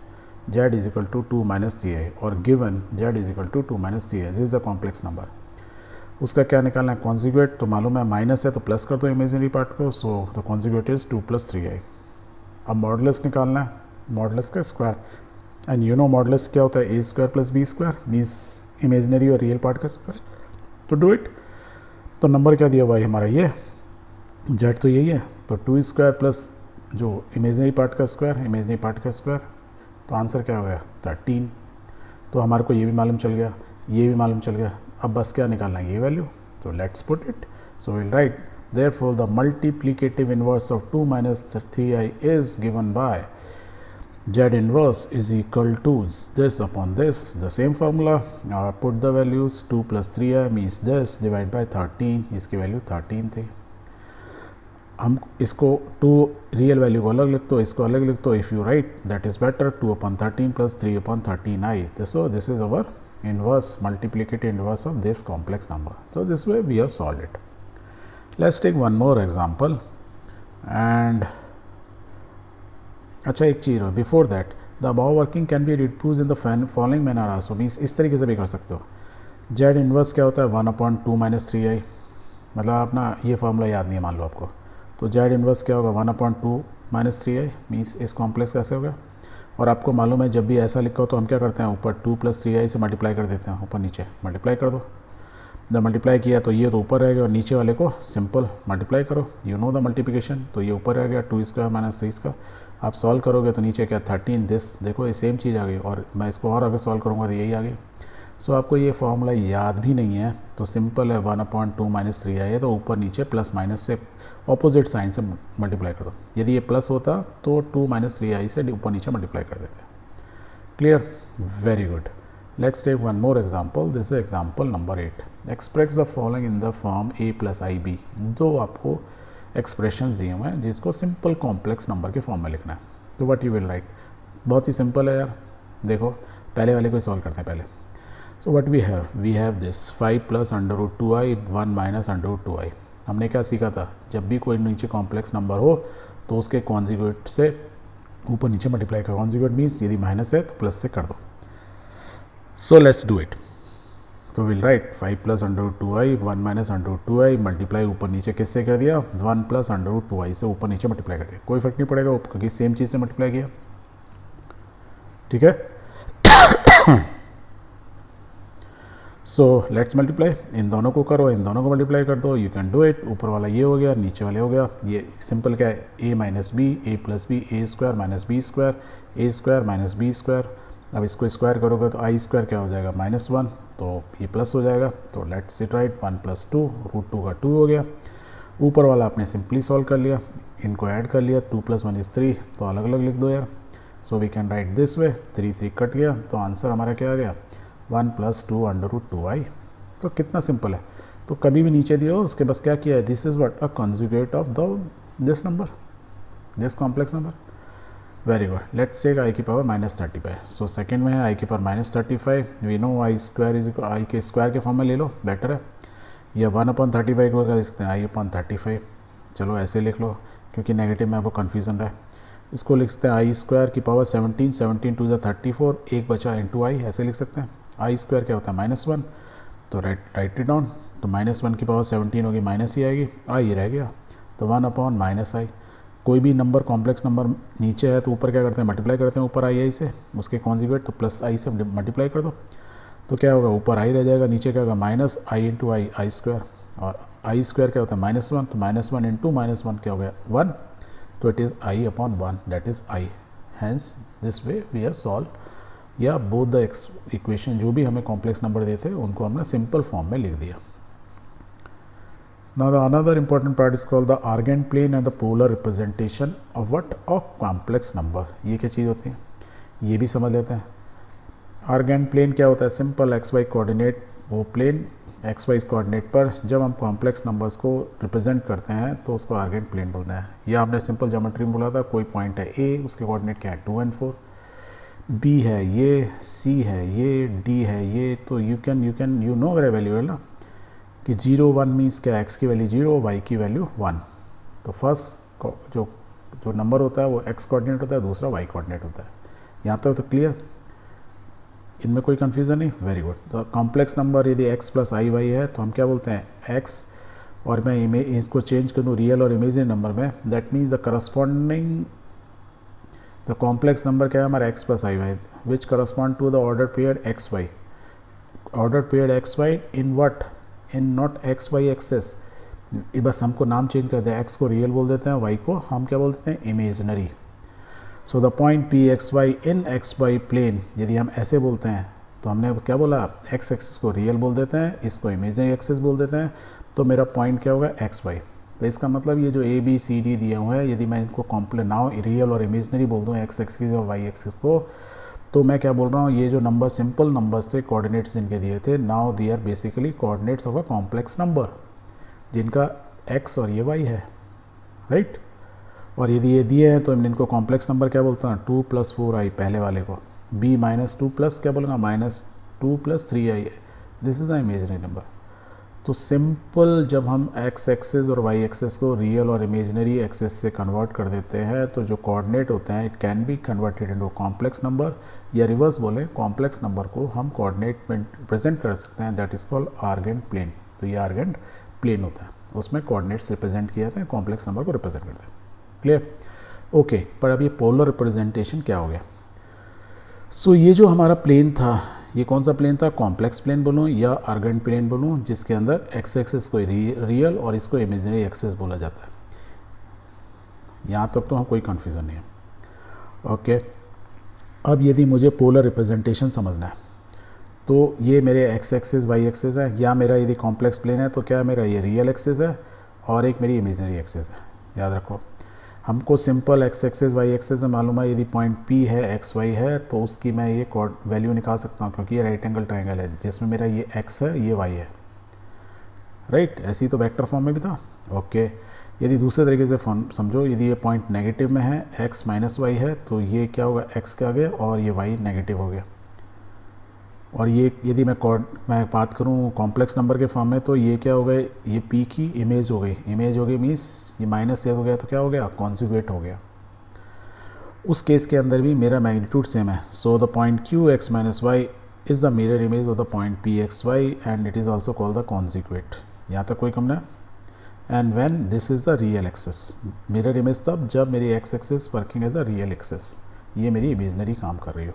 z is equal to 2 minus 3i और given z is equal to 2 minus 3i। This is a complex number. उसका क्या निकालना है? कॉन्जुगेट। तो मालूम है माइनस है तो प्लस कर दो इमेजिनरी पार्ट को। So the conjugate is 2 + 3i। अब मॉडुलस निकालना है, मॉडुलस का square. And you know modulus क्या होता है? a² + b² मीन्स इमेजिनरी और रियल पार्ट का स्क्वायर। तो डू इट। तो नंबर क्या दिया हुआ है हमारा? ये z तो यही है, तो 2² प्लस जो इमेजिनरी पार्ट का स्क्वायर, तो आंसर क्या हो गया? 13। तो हमारे को ये भी मालूम चल गया, ये भी मालूम चल गया। अब बस क्या निकालना है? ये वैल्यू। तो let's put it. So will right therefore the multiplicative inverse of 2 minus 3i is given by z inverse is equal to this upon this, the same formula. Put the values, 2 + 3i means this divide by 13, इसकी value 13 थी। हम इसको 2 real value को अलग लिखते हो, इसको अलग लिखते हो। If you right that is better, 2/13 + 3/13i। So this is our inverse multiplicative inverse of this complex number. So this way we have solved it. Let's take one more example. And अच्छा एक चीज़ हो, before that the above working can be reduce in the following manner also. Means इस तरीके से भी कर सकते हो। z इन्वर्स क्या होता है? 1/2 माइनस 3i। मतलब आप ना ये फार्मूला याद नहीं है मान लो आपको, तो z इन्वर्स क्या होगा? 1/2 माइनस 3i मीन्स इस कॉम्प्लेक्स कैसे होगा? और आपको मालूम है जब भी ऐसा लिखा हो तो हम क्या करते हैं? ऊपर 2 + 3i से मल्टीप्लाई कर देते हैं, ऊपर नीचे मल्टीप्लाई कर दो। जब मल्टीप्लाई किया तो ये तो ऊपर रहेगा और नीचे वाले को सिंपल मल्टीप्लाई करो। You know the multiplication. तो ये ऊपर रह गया 2² माइनस 3 आप सॉल्व करोगे तो नीचे क्या? 13 दिस। देखो ये सेम चीज़ आ गई और मैं इसको और अगर सॉल्व करूँगा तो यही आ गई। सो आपको ये फॉर्मूला याद भी नहीं है तो सिंपल है, 1/2 माइनस 3i है तो ऊपर नीचे प्लस माइनस से ऑपोजिट साइन से मल्टीप्लाई कर दो। यदि ये प्लस होता तो 2 माइनस 3i से ऊपर नीचे मल्टीप्लाई कर देते। Clear? Very good. Let's take one more example. This is example number 8. Express the following in the form a + ib. दो आपको एक्सप्रेशंस दिए हुए हैं जिसको सिंपल कॉम्प्लेक्स नंबर के फॉर्म में लिखना है। तो व्हाट यू विल राइट? बहुत ही सिंपल है यार। देखो पहले वाले को सॉल्व करते हैं पहले। So what we have this 5 + √2i 1 - √2i। हमने क्या सीखा था? जब भी कोई नीचे कॉम्प्लेक्स नंबर हो तो उसके कॉन्जुगेट से ऊपर नीचे मल्टीप्लाई करो। कॉन्जुगेट मीन्स यदि माइनस है तो प्लस से कर दो। So let's do it. तो we'll write 5 + √2i 1 - √2i multiply ऊपर नीचे किससे कर दिया? 1 + √2i से ऊपर नीचे मल्टीप्लाई कर दिया। कोई फर्क नहीं पड़ेगा क्योंकि सेम चीज़ से मल्टीप्लाई किया। ठीक है। So let's multiply. इन दोनों को करो, इन दोनों को मल्टीप्लाई कर दो। You can do it. ऊपर वाला ये हो गया, नीचे वाले हो गया। ये सिंपल क्या है? a - b, a + b, a² - b², a² - b²। अब इसको स्क्वायर करोगे तो i² क्या हो जाएगा? -1, तो ये प्लस हो जाएगा। तो लेट्स इट राइट 1 + 2, √2 का 2 हो गया। ऊपर वाला आपने सिंपली सॉल्व कर लिया, इनको ऐड कर लिया। 2 + 1 = 3, तो अलग अलग लिख दो यार। So we can write this way, 3 cut गया तो आंसर हमारा क्या आ गया? 1 + 2 √2i। तो कितना सिंपल है। तो कभी भी नीचे दिया हो उसके बस क्या किया है? This is what? A conjugate of this number, this complex number. Very good. Let's take i की पावर -35। सो सेकेंड में है i की power -35। We know i² i के स्क्वायर के फॉर्म में ले लो, बेटर है। या 1/35 को लिख सकते हैं i/35। चलो ऐसे लिख लो क्योंकि नेगेटिव में आपको कन्फ्यूजन रहा है। इसको लिख सकते हैं i² की पावर 17, 17 × 2 = 34, एक बचा × i, ऐसे लिख सकते हैं। i² क्या होता है? -1, तो राइट इट डाउन। तो -1 की पावर 17 होगी, माइनस ही आएगी, i रह गया, तो 1/-i। कोई भी नंबर कॉम्प्लेक्स नंबर नीचे है तो ऊपर क्या करते हैं? मल्टीप्लाई करते हैं ऊपर i से, उसके कॉन्जुगेट, तो प्लस i से मल्टीप्लाई कर दो तो क्या होगा? ऊपर i रह जाएगा, नीचे क्या होगा? -i × i, i²। और i² क्या होता है? -1, तो -1 × -1 क्या हो गया? 1, तो it is i/1, that is i। Hence this way we have solve या बोथ द इक्वेशन जो भी हमें कॉम्प्लेक्स नंबर देते हैं उनको हमने सिंपल फॉर्म में लिख दिया। Now the another important part is called the Argand plane and the polar representation of what? Of complex number. ये क्या चीज़ होती है, ये भी समझ लेते हैं. Argand plane क्या होता है? सिंपल एक्स वाई कोऑर्डिनेट, वो प्लेन एक्स वाई कोऑर्डिनेट पर जब हम कॉम्प्लेक्स नंबर्स को रिप्रेजेंट करते हैं तो उसको Argand प्लेन बोलते हैं. ये आपने सिंपल ज्योमेट्री में बोला था, कोई पॉइंट है ए, उसके कोऑर्डिनेट क्या है 2 and 4, बी है ये, सी है ये, डी है ये. तो यू नो वेरी वैल्यू है ना कि 0 1 मीन्स क्या, x की वैल्यू 0, y की वैल्यू 1. तो फर्स्ट जो नंबर होता है वो x कोऑर्डिनेट होता है, दूसरा y कोऑर्डिनेट होता है. यहाँ तक तो क्लियर, इनमें कोई कन्फ्यूज़न नहीं. Very good. तो कॉम्प्लेक्स नंबर यदि x प्लस आई वाई है तो हम क्या बोलते हैं x, और मैं इसको चेंज कर दूँ रियल और इमेजिनरी नंबर में, that means the corresponding the complex number क्या है हमारा x plus I y, which correspond to the order pair x y. Order pair x y in what, in not x y axes. बस हमको नाम change कर दें, x को real बोल देते हैं, y को हम क्या बोल देते हैं imaginary. So the point P x y in x y plane, यदि हम ऐसे बोलते हैं तो हमने क्या बोला, x एक्सिस को रियल बोल देते हैं, इसको इमेजनरी एक्सिस बोल देते हैं, तो मेरा पॉइंट क्या होगा एक्स वाई. तो इसका मतलब ये जो ए बी सी डी दिए हुए हैं, यदि मैं इनको कॉम्प्लेक्स नाउ रियल और इमेजनरी बोल दूँ एक्स एक्सिस और वाई एक्सिस को, तो मैं क्या बोल रहा हूँ, ये जो नंबर सिंपल नंबर्स थे, कोऑर्डिनेट्स इनके दिए थे, now they are basically coordinates of a complex number जिनका x और ये y है, राइट. और यदि ये दिए हैं तो इनको कॉम्प्लेक्स नंबर क्या बोलता हूँ, 2 + 4i पहले वाले को, b -2 प्लस क्या बोलूँगा -2 + 3i, this is a imaginary number. तो सिंपल जब हम x एक्सेस और y एक्सेस को रियल और इमेजनरी एक्सेस से कन्वर्ट कर देते हैं तो जो कोऑर्डिनेट होते हैं it can be converted into complex number, या रिवर्स बोले कॉम्प्लेक्स नंबर को हम कोऑर्डिनेट में रिप्रेजेंट कर सकते हैं, that is called Argand plane. तो ये Argand प्लेन होता है, उसमें कोऑर्डिनेट्स रिप्रेजेंट किए जाते हैं, कॉम्प्लेक्स नंबर को रिप्रेजेंट करते हैं. Clear, okay. पर अब ये पोलर रिप्रेजेंटेशन क्या हो गया. सो ये जो हमारा प्लेन था, ये कौन सा प्लेन था, कॉम्प्लेक्स प्लेन बोलूँ या Argand प्लेन बोलूँ, जिसके अंदर एक्स एक्सेस को रियल और इसको इमेजनरी एक्सेस बोला जाता है. यहाँ तक तो हम कोई कन्फ्यूज़न नहीं है. ओके. अब यदि मुझे पोलर रिप्रेजेंटेशन समझना है तो ये मेरे एक्स एक्सेस वाई एक्सेस है, या मेरा यदि कॉम्प्लेक्स प्लेन है तो क्या मेरा ये रियल एक्सेस है और एक मेरी इमेजनरी एक्सेस है. याद रखो, हमको simple x axes y axes से मालूम है, यदि पॉइंट P है एक्स वाई है तो उसकी मैं ये वैल्यू निकाल सकता हूँ, क्योंकि ये राइट एंगल ट्रायंगल है जिसमें मेरा ये x है ये y है, राइट. ऐसे ही तो वेक्टर फॉर्म में भी था. ओके. यदि दूसरे तरीके से समझो, यदि ये पॉइंट नेगेटिव में है, x - y है, तो ये क्या होगा, x के आगे और ये y नेगेटिव हो गया. और ये यदि मैं बात करूँ कॉम्प्लेक्स नंबर के फॉर्म में, तो ये क्या हो गए, ये P की इमेज हो गई. इमेज हो गई मीन्स ये माइनस से हो गया तो क्या हो गया, कॉन्जुगेट हो गया. उस केस के अंदर भी मेरा मैग्नीट्यूड सेम है. So the point Q x - y is the mirror image of the point P x y and it is also called the conjugate. यहाँ तक कोई कम ना. And when this is the real axes, mirror image तब जब मेरी x axes working as a real axes, ये मेरी इमेजनरी काम कर रही हो.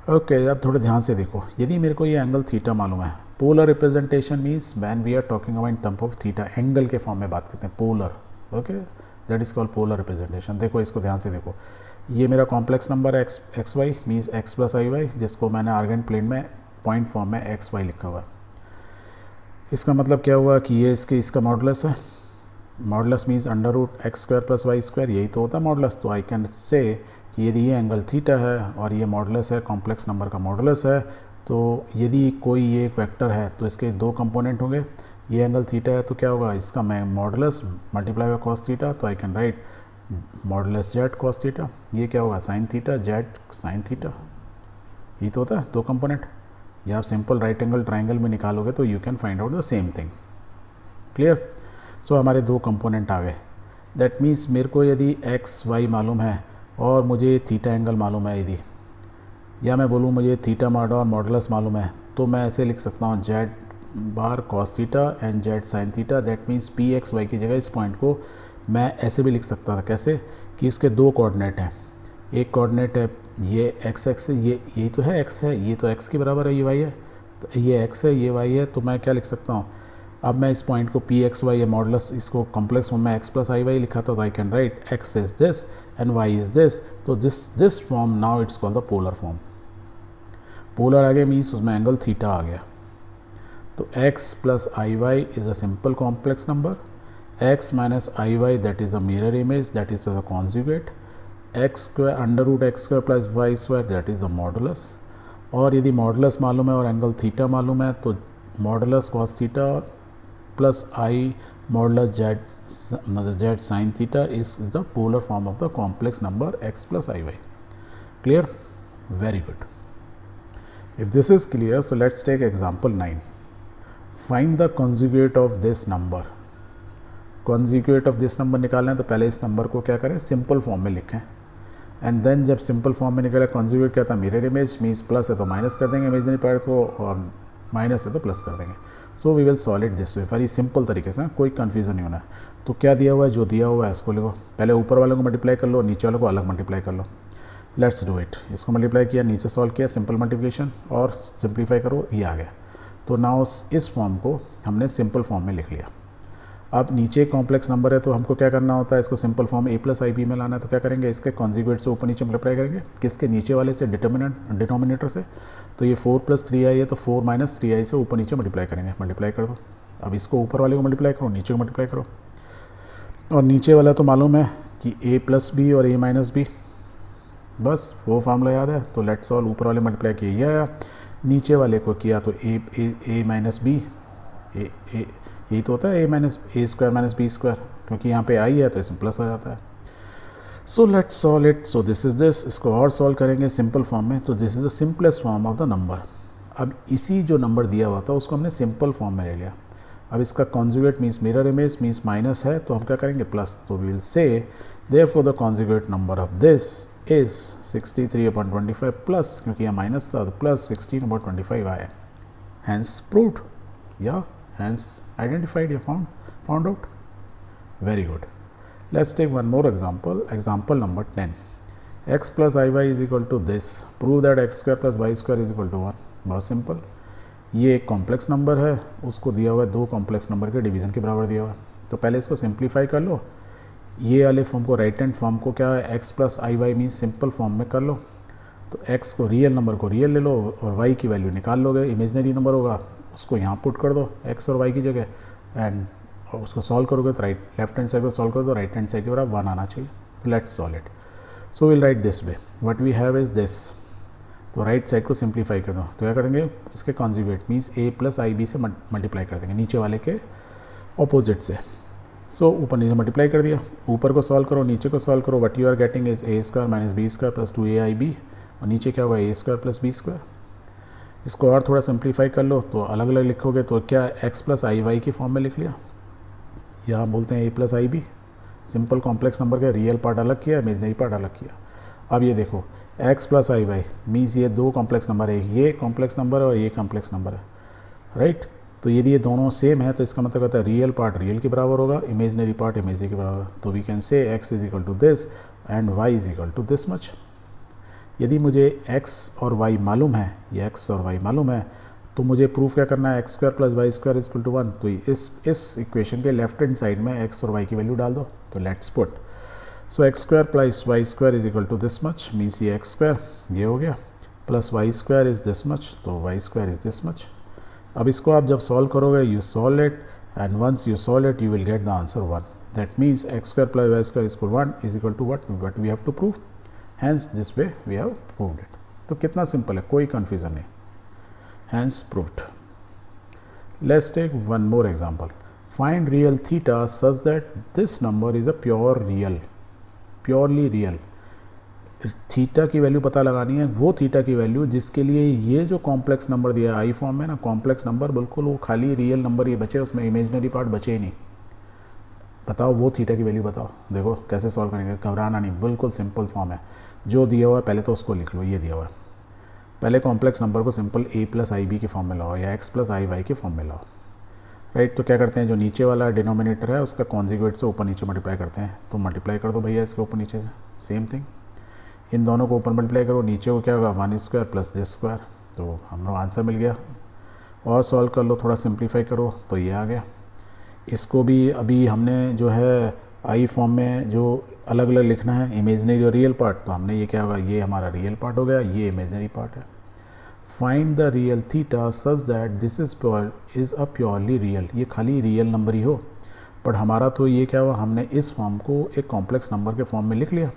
ओके. अब थोड़े ध्यान से देखो, यदि मेरे को ये एंगल थीटा मालूम है, polar representation means when we are talking about in term of theta, angle के फॉर्म में बात करते हैं, polar. Okay, that is called polar representation. देखो इसको ध्यान से देखो, ये मेरा कॉम्प्लेक्स नंबर है x y means x + i y, जिसको मैंने Argand प्लेन में पॉइंट फॉर्म में एक्स वाई लिखा हुआ है. इसका मतलब क्या हुआ कि ये इसका मॉडुलस है. मॉडुलस मीन्स √x² + y², यही तो होता है मॉडुलस. तो आई कैन से कि यदि ये एंगल थीटा है और ये मॉडुलस है, कॉम्प्लेक्स नंबर का मॉडुलस है, तो यदि कोई ये वेक्टर है तो इसके दो कंपोनेंट होंगे. ये एंगल थीटा है तो क्या होगा, इसका मैं modulus multiply by cos theta, तो आई can write modulus Z cos theta. ये क्या होगा, sine theta Z sine theta. ये तो होता है दो कंपोनेंट. या आप सिंपल राइट एंगल ट्राइंगल में निकालोगे तो you can find out the same thing. Clear. So हमारे दो कंपोनेंट आ गए. दैट मीन्स मेरे को यदि एक्स वाई मालूम है और मुझे थीटा एंगल मालूम है यदि, या मैं बोलूँ मुझे थीटा और मॉडुलस मालूम है, तो मैं ऐसे लिख सकता हूँ z bar cos theta and z sine theta. That means P x y की जगह इस पॉइंट को मैं ऐसे भी लिख सकता था. कैसे कि इसके दो कोऑर्डिनेट हैं. एक कोऑर्डिनेट है ये एक्स एक्स है, ये यही तो है एक्स है, ये तो एक्स के बराबर है, ये वाई है, तो ये एक्स है ये वाई है. तो मैं क्या लिख सकता हूँ, अब मैं इस पॉइंट को पी एक्स वाई या मॉडुलस, इसको कॉम्प्लेक्स फॉर्म में x + i y लिखा था, तो आई कैन राइट x इज दिस एंड y इज दिस. तो this form now it's called the polar form. Polar आ गया मीन्स उसमें एंगल थीटा आ गया. तो x plus I Y is a simple complex number, x minus I Y that is a mirror image that is a conjugate, x square under root x square plus Y square that is a modulus. और यदि modulus मालूम है और angle theta मालूम है तो modulus cos theta plus i modulus z sine theta is the polar form of the complex number x plus I y. Clear? Very good. If this is clear so let's take example 9। Find the conjugate of this number. Conjugate of this number निकालना है तो पहले इस number को क्या करें, simple form में लिखें, एंड देन जब सिंपल फॉर्म में निकले कॉन्जुगेट क्या था, मिरर इमेज मीन्स प्लस है तो माइनस कर देंगे इमेजिनरी पार्ट को, और माइनस है तो प्लस कर देंगे। So we will solve it this way, very simple तरीके से, कोई कन्फ्यूजन नहीं होना है। तो क्या दिया हुआ है, जो दिया हुआ है इसको लिखो, पहले ऊपर वाले को मल्टीप्लाई कर लो, नीचे वाले को अलग मल्टीप्लाई कर लो। Let's do it. इसको मल्टीप्लाई किया, नीचे सॉल्व किया, सिंपल मल्टीप्लिकेशन, और सिंप्लीफाई करो, ये आ गया। तो नाउ इस फॉर्म को हमने सिंपल फॉर्म में लिख लिया। अब नीचे कॉम्प्लेक्स नंबर है तो हमको क्या करना होता है, इसको simple form a plus I b में लाना है। तो क्या करेंगे, इसके कॉन्जुगेट से ऊपर नीचे मल्टीप्लाई करेंगे, किसके, नीचे वाले से, डिनोमिनेटर से। तो ये 4 प्लस 3i है तो 4 माइनस 3i से ऊपर नीचे मल्टीप्लाई करेंगे, मल्टीप्लाई कर दो। अब इसको ऊपर वाले को मल्टीप्लाई करो, नीचे को मल्टीप्लाई करो, और नीचे वाला तो मालूम है कि a प्लस बी और a माइनस बी, बस वो फार्मूला याद है। तो लेट्स सॉल्व, ऊपर वाले मल्टीप्लाई किया ये आया, नीचे वाले को किया तो a माइनस बी, यही तो होता है a square minus b square, क्योंकि यहाँ पे आई है तो इसमें प्लस आ जाता है। So let's solve it. So this is this, इसको और सॉल्व करेंगे सिंपल फॉर्म में। तो this is the simplest form of the number. अब इसी जो नंबर दिया हुआ था उसको हमने सिंपल फॉर्म में ले लिया। अब इसका conjugate means mirror image means minus है, तो हम क्या करेंगे, प्लस। तो we will say therefore the conjugate number of this is 63/25 plus, क्योंकि यहाँ माइनस था तो प्लस 16/25 आया, हैंस प्रूव्ड या hence identified या found out. Very good. Let's take one more example. Example number 10. X plus iy is equal to this. Prove that x square plus y square is equal to 1. बहुत simple. ये एक complex number है, उसको दिया हुआ है दो complex number के डिवीज़न के बराबर दिया हुआ है। तो पहले इसको सिंप्लीफाई कर लो। ये वाले फॉर्म को, राइट हैंड फॉर्म को क्या है, x प्लस आई वाई मीन्स सिंपल फॉर्म में कर लो। तो x को, रियल नंबर को रियल ले लो और y की वैल्यू निकाल लोगे, इमेजनरी नंबर होगा उसको यहाँ पुट कर दो x और y की जगह, एंड उसको सॉल्व करोगे तो लेफ्ट हैंड साइड को सॉल्व करो तो राइट हैंड साइड के बराबर 1 आना चाहिए। Let's solve it. So will write this way, what we have is this. तो राइट साइड को सिंप्लीफाई कर दो, तो क्या करेंगे, इसके conjugate means a plus I B से मल्टीप्लाई कर देंगे, नीचे वाले के ऑपोजिट से। सो ऊपर नीचे मल्टीप्लाई कर दिया, ऊपर को सॉल्व करो, नीचे को सॉल्व करो, what you are getting is a square minus b square plus 2ai b, और नीचे क्या होगा, a square plus B square. इसको और थोड़ा सिंप्लीफाई कर लो तो अलग अलग लिखोगे, तो क्या x प्लस आई वाई की फॉर्म में लिख लिया, या बोलते हैं a plus I b. Simple complex number का रियल पार्ट अलग किया, इमेजनरी पार्ट अलग किया। अब ये देखो x प्लस आई वाई मीन्स ये दो कॉम्प्लेक्स नंबर है, ये कॉम्प्लेक्स नंबर है और ये कॉम्प्लेक्स नंबर है, राइट। तो यदि ये दोनों सेम है तो इसका मतलब होता है रियल पार्ट रियल के बराबर होगा, इमेजनरी पार्ट इमेजनरी के बराबर। तो we can say x is equal to this and y is equal to this much. यदि मुझे x और y मालूम है, ये x और y मालूम है, तो मुझे प्रूफ क्या करना है, x square plus Y square is equal to 1। तो इस इक्वेशन के लेफ्ट हैंड साइड में x और y की वैल्यू डाल दो। तो let's put, so X square plus Y square is equal to this much, means ये एक्स स्क्वायर ये हो गया, plus Y square is this much, तो Y square is this much. अब इसको आप जब सॉल्व करोगे, you solve it, and once you solve it you will get the answer 1। That means x square plus Y square is equal 1 is equal to what we have to prove, hence this way we have proved it. तो कितना simple है, कोई confusion नहीं, hence proved. Let's take one more example. Find real theta such that this number is a pure real, purely real. Theta की value पता लगानी है, वो थीटा की वैल्यू जिसके लिए ये जो कॉम्प्लेक्स नंबर दिया है आई फॉर्म में ना, कॉम्प्लेक्स नंबर बिल्कुल वो खाली रियल नंबर ही बचे, उसमें इमेजनरी पार्ट बचे ही नहीं। बताओ वो थीटा की वैल्यू बताओ, देखो कैसे सॉल्व करेंगे, घबराना नहीं, बिल्कुल सिंपल फॉर्म है। जो दिया हुआ है पहले तो उसको लिख लो, ये दिया हुआ है, पहले कॉम्प्लेक्स नंबर को simple a plus I b की फॉर्म में लाओ या x प्लस आई वाई की फॉर्म में लाओ, राइट। तो क्या करते हैं, जो नीचे वाला डिनोमिनेटर है उसका कॉन्जुगेट से ऊपर नीचे मल्टीप्लाई करते हैं। तो मल्टीप्लाई कर दो भैया इसके ऊपर नीचे से, सेम थिंग, इन दोनों को ऊपर मल्टीप्लाई करो, नीचे को क्या होगा 1 स्क्वायर प्लस दिस स्क्वायर। तो हम लोग आंसर मिल गया। और सॉल्व कर लो, थोड़ा सिंप्लीफाई करो तो ये आ गया। इसको भी अभी हमने जो है आई फॉर्म में जो अलग अलग लिखना है, इमेजनरी और रियल पार्ट, तो हमने ये क्या होगा, ये हमारा रियल पार्ट हो गया, ये इमेजनरी पार्ट है। Find the real theta such that this is a purely real, ये खाली रियल नंबर ही हो। बट हमारा तो ये क्या हुआ, हमने इस फॉर्म को एक कॉम्प्लेक्स नंबर के फॉर्म में लिख लिया,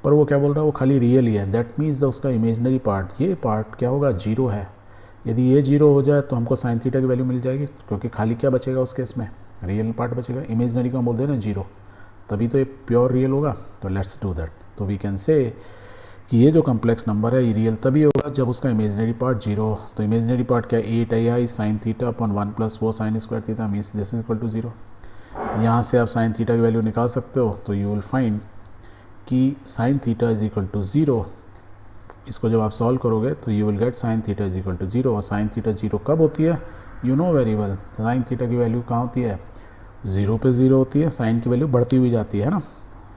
पर वो क्या बोल रहा है, वो खाली रियल ही है। दैट मीन्स उसका इमेजनरी पार्ट, ये पार्ट क्या होगा, जीरो है। यदि ये जीरो हो जाए तो हमको साइन थीटा की वैल्यू मिल जाएगी, क्योंकि खाली क्या बचेगा उस केस में, रियल पार्ट बचेगा। इमेजनरी को हम बोलते हैं ना जीरो, तभी तो ये प्योर रियल होगा। तो लेट्स डू दैट। तो वी कैन से कि ये जो कॉम्प्लेक्स नंबर है ये रियल तभी होगा जब उसका इमेजनरी पार्ट जीरो हो। तो इमेजनरी पार्ट क्या, 8ai sine theta upon 1 + 4 sine square theta means this is equal to 0। यहाँ से आप साइन थीटा की वैल्यू निकाल सकते हो। तो यू विल फाइंड कि sine theta is equal to 0। इसको जब आप सॉल्व करोगे तो you will get sine theta is equal to 0। और साइन थीटा 0 कब होती है, you know very well. Sine theta की वैल्यू कहाँ होती है, 0 पे 0 होती है। साइन की वैल्यू बढ़ती हुई जाती है ना,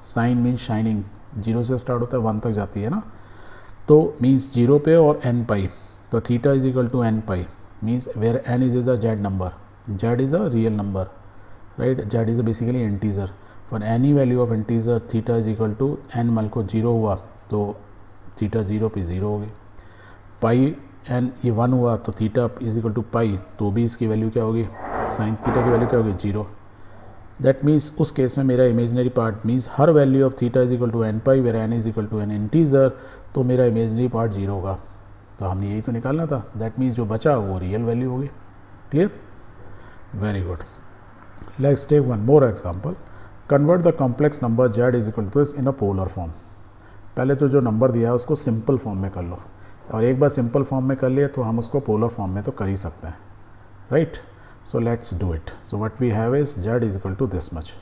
साइन मीन्स शाइनिंग, 0 से स्टार्ट होता है 1 तक जाती है ना, तो मीन्स 0 पे और n पाई। तो theta is equal to n pi means where n is a z number, z is a real number, right. Z is basically integer. For any value of integer theta is equal to n मल को 0 हुआ तो theta 0 पे 0 होगी। पाई n ये 1 हुआ तो theta is equal to पाई, तो भी इसकी वैल्यू क्या होगी, साइन थीटा की वैल्यू क्या होगी, 0। दैट मीन्स उस केस में मेरा इमेजनरी पार्ट मीन्स हर value of theta is equal to n pi where n is equal to n integer, तो मेरा इमेजनरी पार्ट 0 होगा। तो हमने यही तो निकालना था। दैट मीन्स जो बचा वो रियल वैल्यू होगी। Clear, very good. Let's take one more example. Convert the complex number z is equal to this in a polar form. पहले तो जो नंबर दिया है उसको सिंपल फॉर्म में कर लो, और एक बार सिंपल फॉर्म में कर लिए तो हम उसको पोलर फॉर्म में तो कर ही सकते हैं, right. So let's do it. So what we have is z is equal to this much.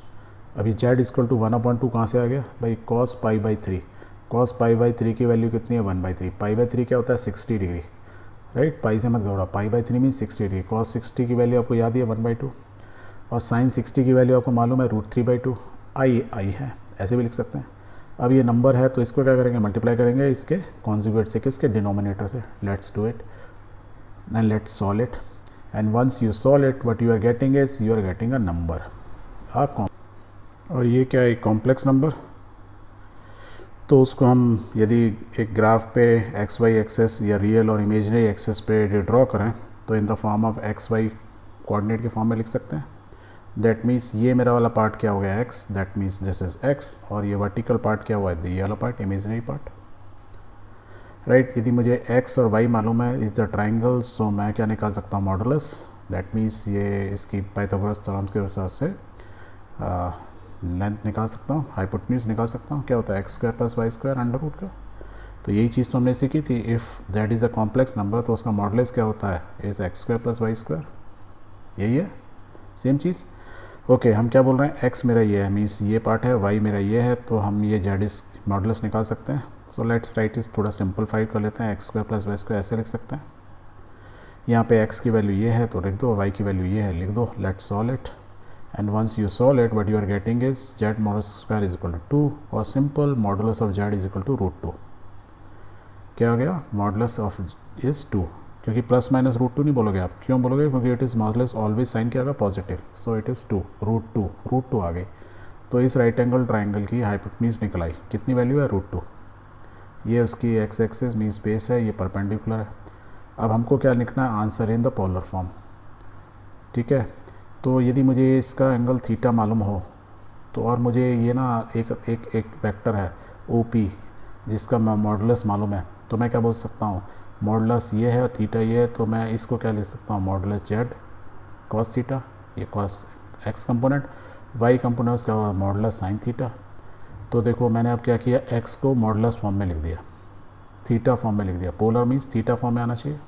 अभी z इज इक्वल टू 1/2 कहाँ से आ गया भाई, cos π/3। cos π/3 की वैल्यू कितनी है, 1/3। π/3 क्या होता है, 60 डिग्री, राइट। पाई से मत घबराओ, π/3 मीन 60 डिग्री। cos 60 की वैल्यू आपको याद ही है 1/2, और sin 60 की वैल्यू आपको मालूम है √3/2। आई है, ऐसे भी लिख सकते हैं। अब ये नंबर है तो इसको क्या करेंगे, मल्टीप्लाई करेंगे इसके कॉन्जुगेट से, किसके, डिनोमिनेटर से। Let's do it and let's solve it. And once you solve it what you are getting is you are getting a number, और ये क्या है, कॉम्प्लेक्स नंबर। तो उसको हम यदि एक ग्राफ पे एक्स वाई एक्सेस या रियल और इमेजनरी एक्सेस पे ड्रॉ करें तो in the form of x y coordinate के फॉर्म में लिख सकते हैं। दैट मीन्स ये मेरा वाला पार्ट क्या हो गया, x, that means this is x, और ये वर्टिकल पार्ट क्या हुआ है, ये वाला पार्ट इमेजनरी पार्ट, राइट। यदि मुझे एक्स और वाई मालूम है इज अ ट्राइंगल, सो मैं क्या निकाल सकता हूँ, मॉडुलस। दैट मीन्स ये इसकी पाइथागोरस थ्योरम के हिसाब से लेंथ निकाल सकता हूँ, हाइपोटेन्यूज निकाल सकता हूँ, क्या होता है x² + y² अंडर रूट का। तो यही चीज़ तो हमने सीखी थी, if that is a complex number तो उसका मॉडुलस क्या होता है, इज़ x² + y²। यही है, सेम चीज़। ओके, हम क्या बोल रहे हैं, x मेरा ये है मीन्स ये पार्ट है, y मेरा ये है, तो हम ये z इस मॉडुलस निकाल सकते हैं। सो लेट्स राइट इस थोड़ा सिंपलीफाई कर लेते हैं, x² + y² ऐसे लिख सकते हैं। यहाँ पे x की वैल्यू ये है तो लिख दो, y की वैल्यू ये है लिख दो। Let's solve it and once you solve it what you are getting is z modulus square is equal to 2, और simple modulus of z is equal to √2। क्या हो गया, modulus of is 2, क्योंकि प्लस माइनस √2 नहीं बोलोगे आप, क्यों बोलोगे, क्योंकि it is modulus always sign क्या आएगा, पॉजिटिव, सो इट इज़ 2 √2 आ गई। तो इस राइट एंगल ट्राइंगल की हाइपोटेन्यूज निकल आई, कितनी वैल्यू है, √2। ये उसकी एक्स एक्सिस मीन स्पेस है, ये परपेंडिकुलर है। अब हमको क्या लिखना है, answer in the polar form, ठीक है। तो यदि मुझे इसका एंगल थीटा मालूम हो तो, और मुझे ये ना एक वेक्टर है OP जिसका मॉडुलस मालूम है, तो मैं क्या बोल सकता हूँ, मॉडुलस ये है थीटा ये है, तो मैं इसको क्या लिख सकता हूँ, मॉडुलस z cos थीटा, ये cos x component, y component क्या होगा, मॉडुलस साइन थीटा। तो देखो मैंने अब क्या किया, x को मॉडुलस फॉर्म में लिख दिया, थीटा फॉर्म में लिख दिया, पोलर मीन्स थीटा फॉर्म में आना चाहिए।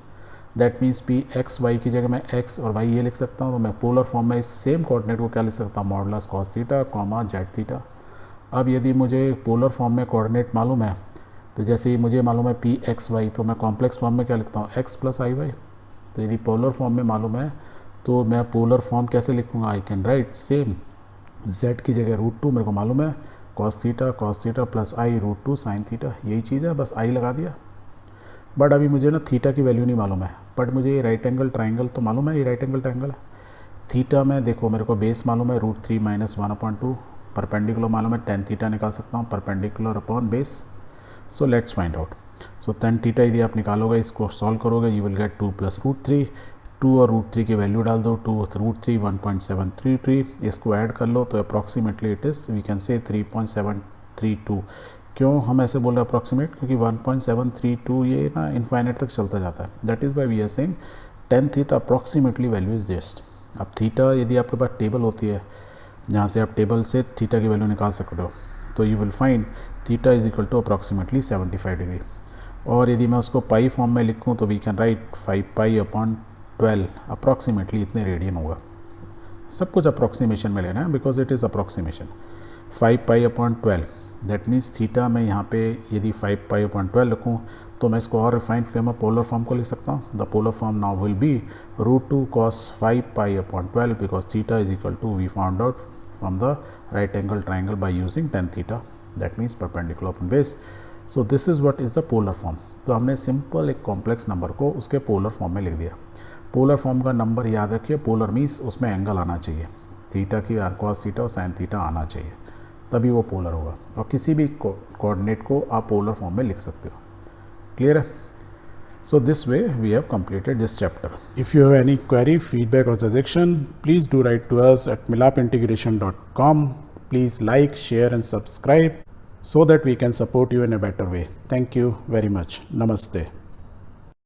That means P x y की जगह मैं x और y ये लिख सकता हूँ, तो मैं पोलर फॉर्म में इस सेम कोऑर्डिनेट को क्या लिख सकता हूँ, modulus cos theta comma Z theta. अब यदि मुझे पोलर फॉर्म में कोऑर्डिनेट मालूम है, तो जैसे ही मुझे मालूम है पी एक्स वाई, तो मैं कॉम्प्लेक्स फॉर्म में क्या लिखता हूँ, x + iy। तो यदि पोलर फॉर्म में मालूम है तो मैं पोलर फॉर्म कैसे लिखूँगा, आई कैन राइट सेम z की जगह √2 मेरे को मालूम है, cos theta plus i √2 sine theta, यही चीज़ है, बस i लगा दिया। बट अभी मुझे ना थीटा की वैल्यू नहीं मालूम है, बट मुझे ये राइट एंगल ट्राइंगल तो मालूम है, ये राइट एंगल ट्राइंगल है। थीटा में देखो मेरे को बेस मालूम है √3 - 1/2, परपेंडिकुलर मालूम है tan थीटा निकाल सकता हूँ, perpendicular upon base. So let's find out. So tan theta यदि आप निकालोगे, इसको सॉल्व करोगे, यू विल गेट 2 + √3, 2 और √3 की वैल्यू डाल दो, 2 √3 1.733, इसको ऐड कर लो तो approximately it is we can say 3.732। क्यों हम ऐसे बोल रहे हैं अप्रॉक्सीमेट? क्योंकि 1.732 ये ना इनफाइनाइट तक चलता जाता है, that is why we are saying tan theta approximately value is just. अब थीटा यदि आपके पास टेबल होती है जहाँ से आप टेबल से थीटा की वैल्यू निकाल सकते हो, तो you will find theta is equal to approximately 75 degree. और यदि मैं उसको पाई फॉर्म में लिखूँ तो वी कैन राइट 5π/12 अप्रॉक्सीमेटली इतने रेडियन होगा। सब कुछ अप्रॉक्सीमेशन में लेना है because it is approximation. 5π/12 that means theta में यहाँ पे यदि 5π/12 रखूँ तो मैं इसको और रिफाइंड फॉर्म में पोलर फॉर्म को लिख सकता हूँ। The polar form now will be √2 cos 5π/12 because theta is equal to we found out from the right angle triangle by using tan theta, that means perpendicular upon base. So this is what is the polar form. तो हमने simple एक complex number को उसके polar form में लिख दिया। Polar form का number याद रखिए, पोलर मीन्स उसमें एंगल आना चाहिए, थीटा की cos थीटा और sin थीटा आना चाहिए, तभी वो पोलर होगा। और किसी भी कोऑर्डिनेट को आप पोलर फॉर्म में लिख सकते हो। क्लियर है? So this way we have completed this chapter. If you have any query, feedback or suggestion, please do write to us at milapintegration.com. Please like, share and subscribe so that we can support you in a better way. Thank you very much. Namaste.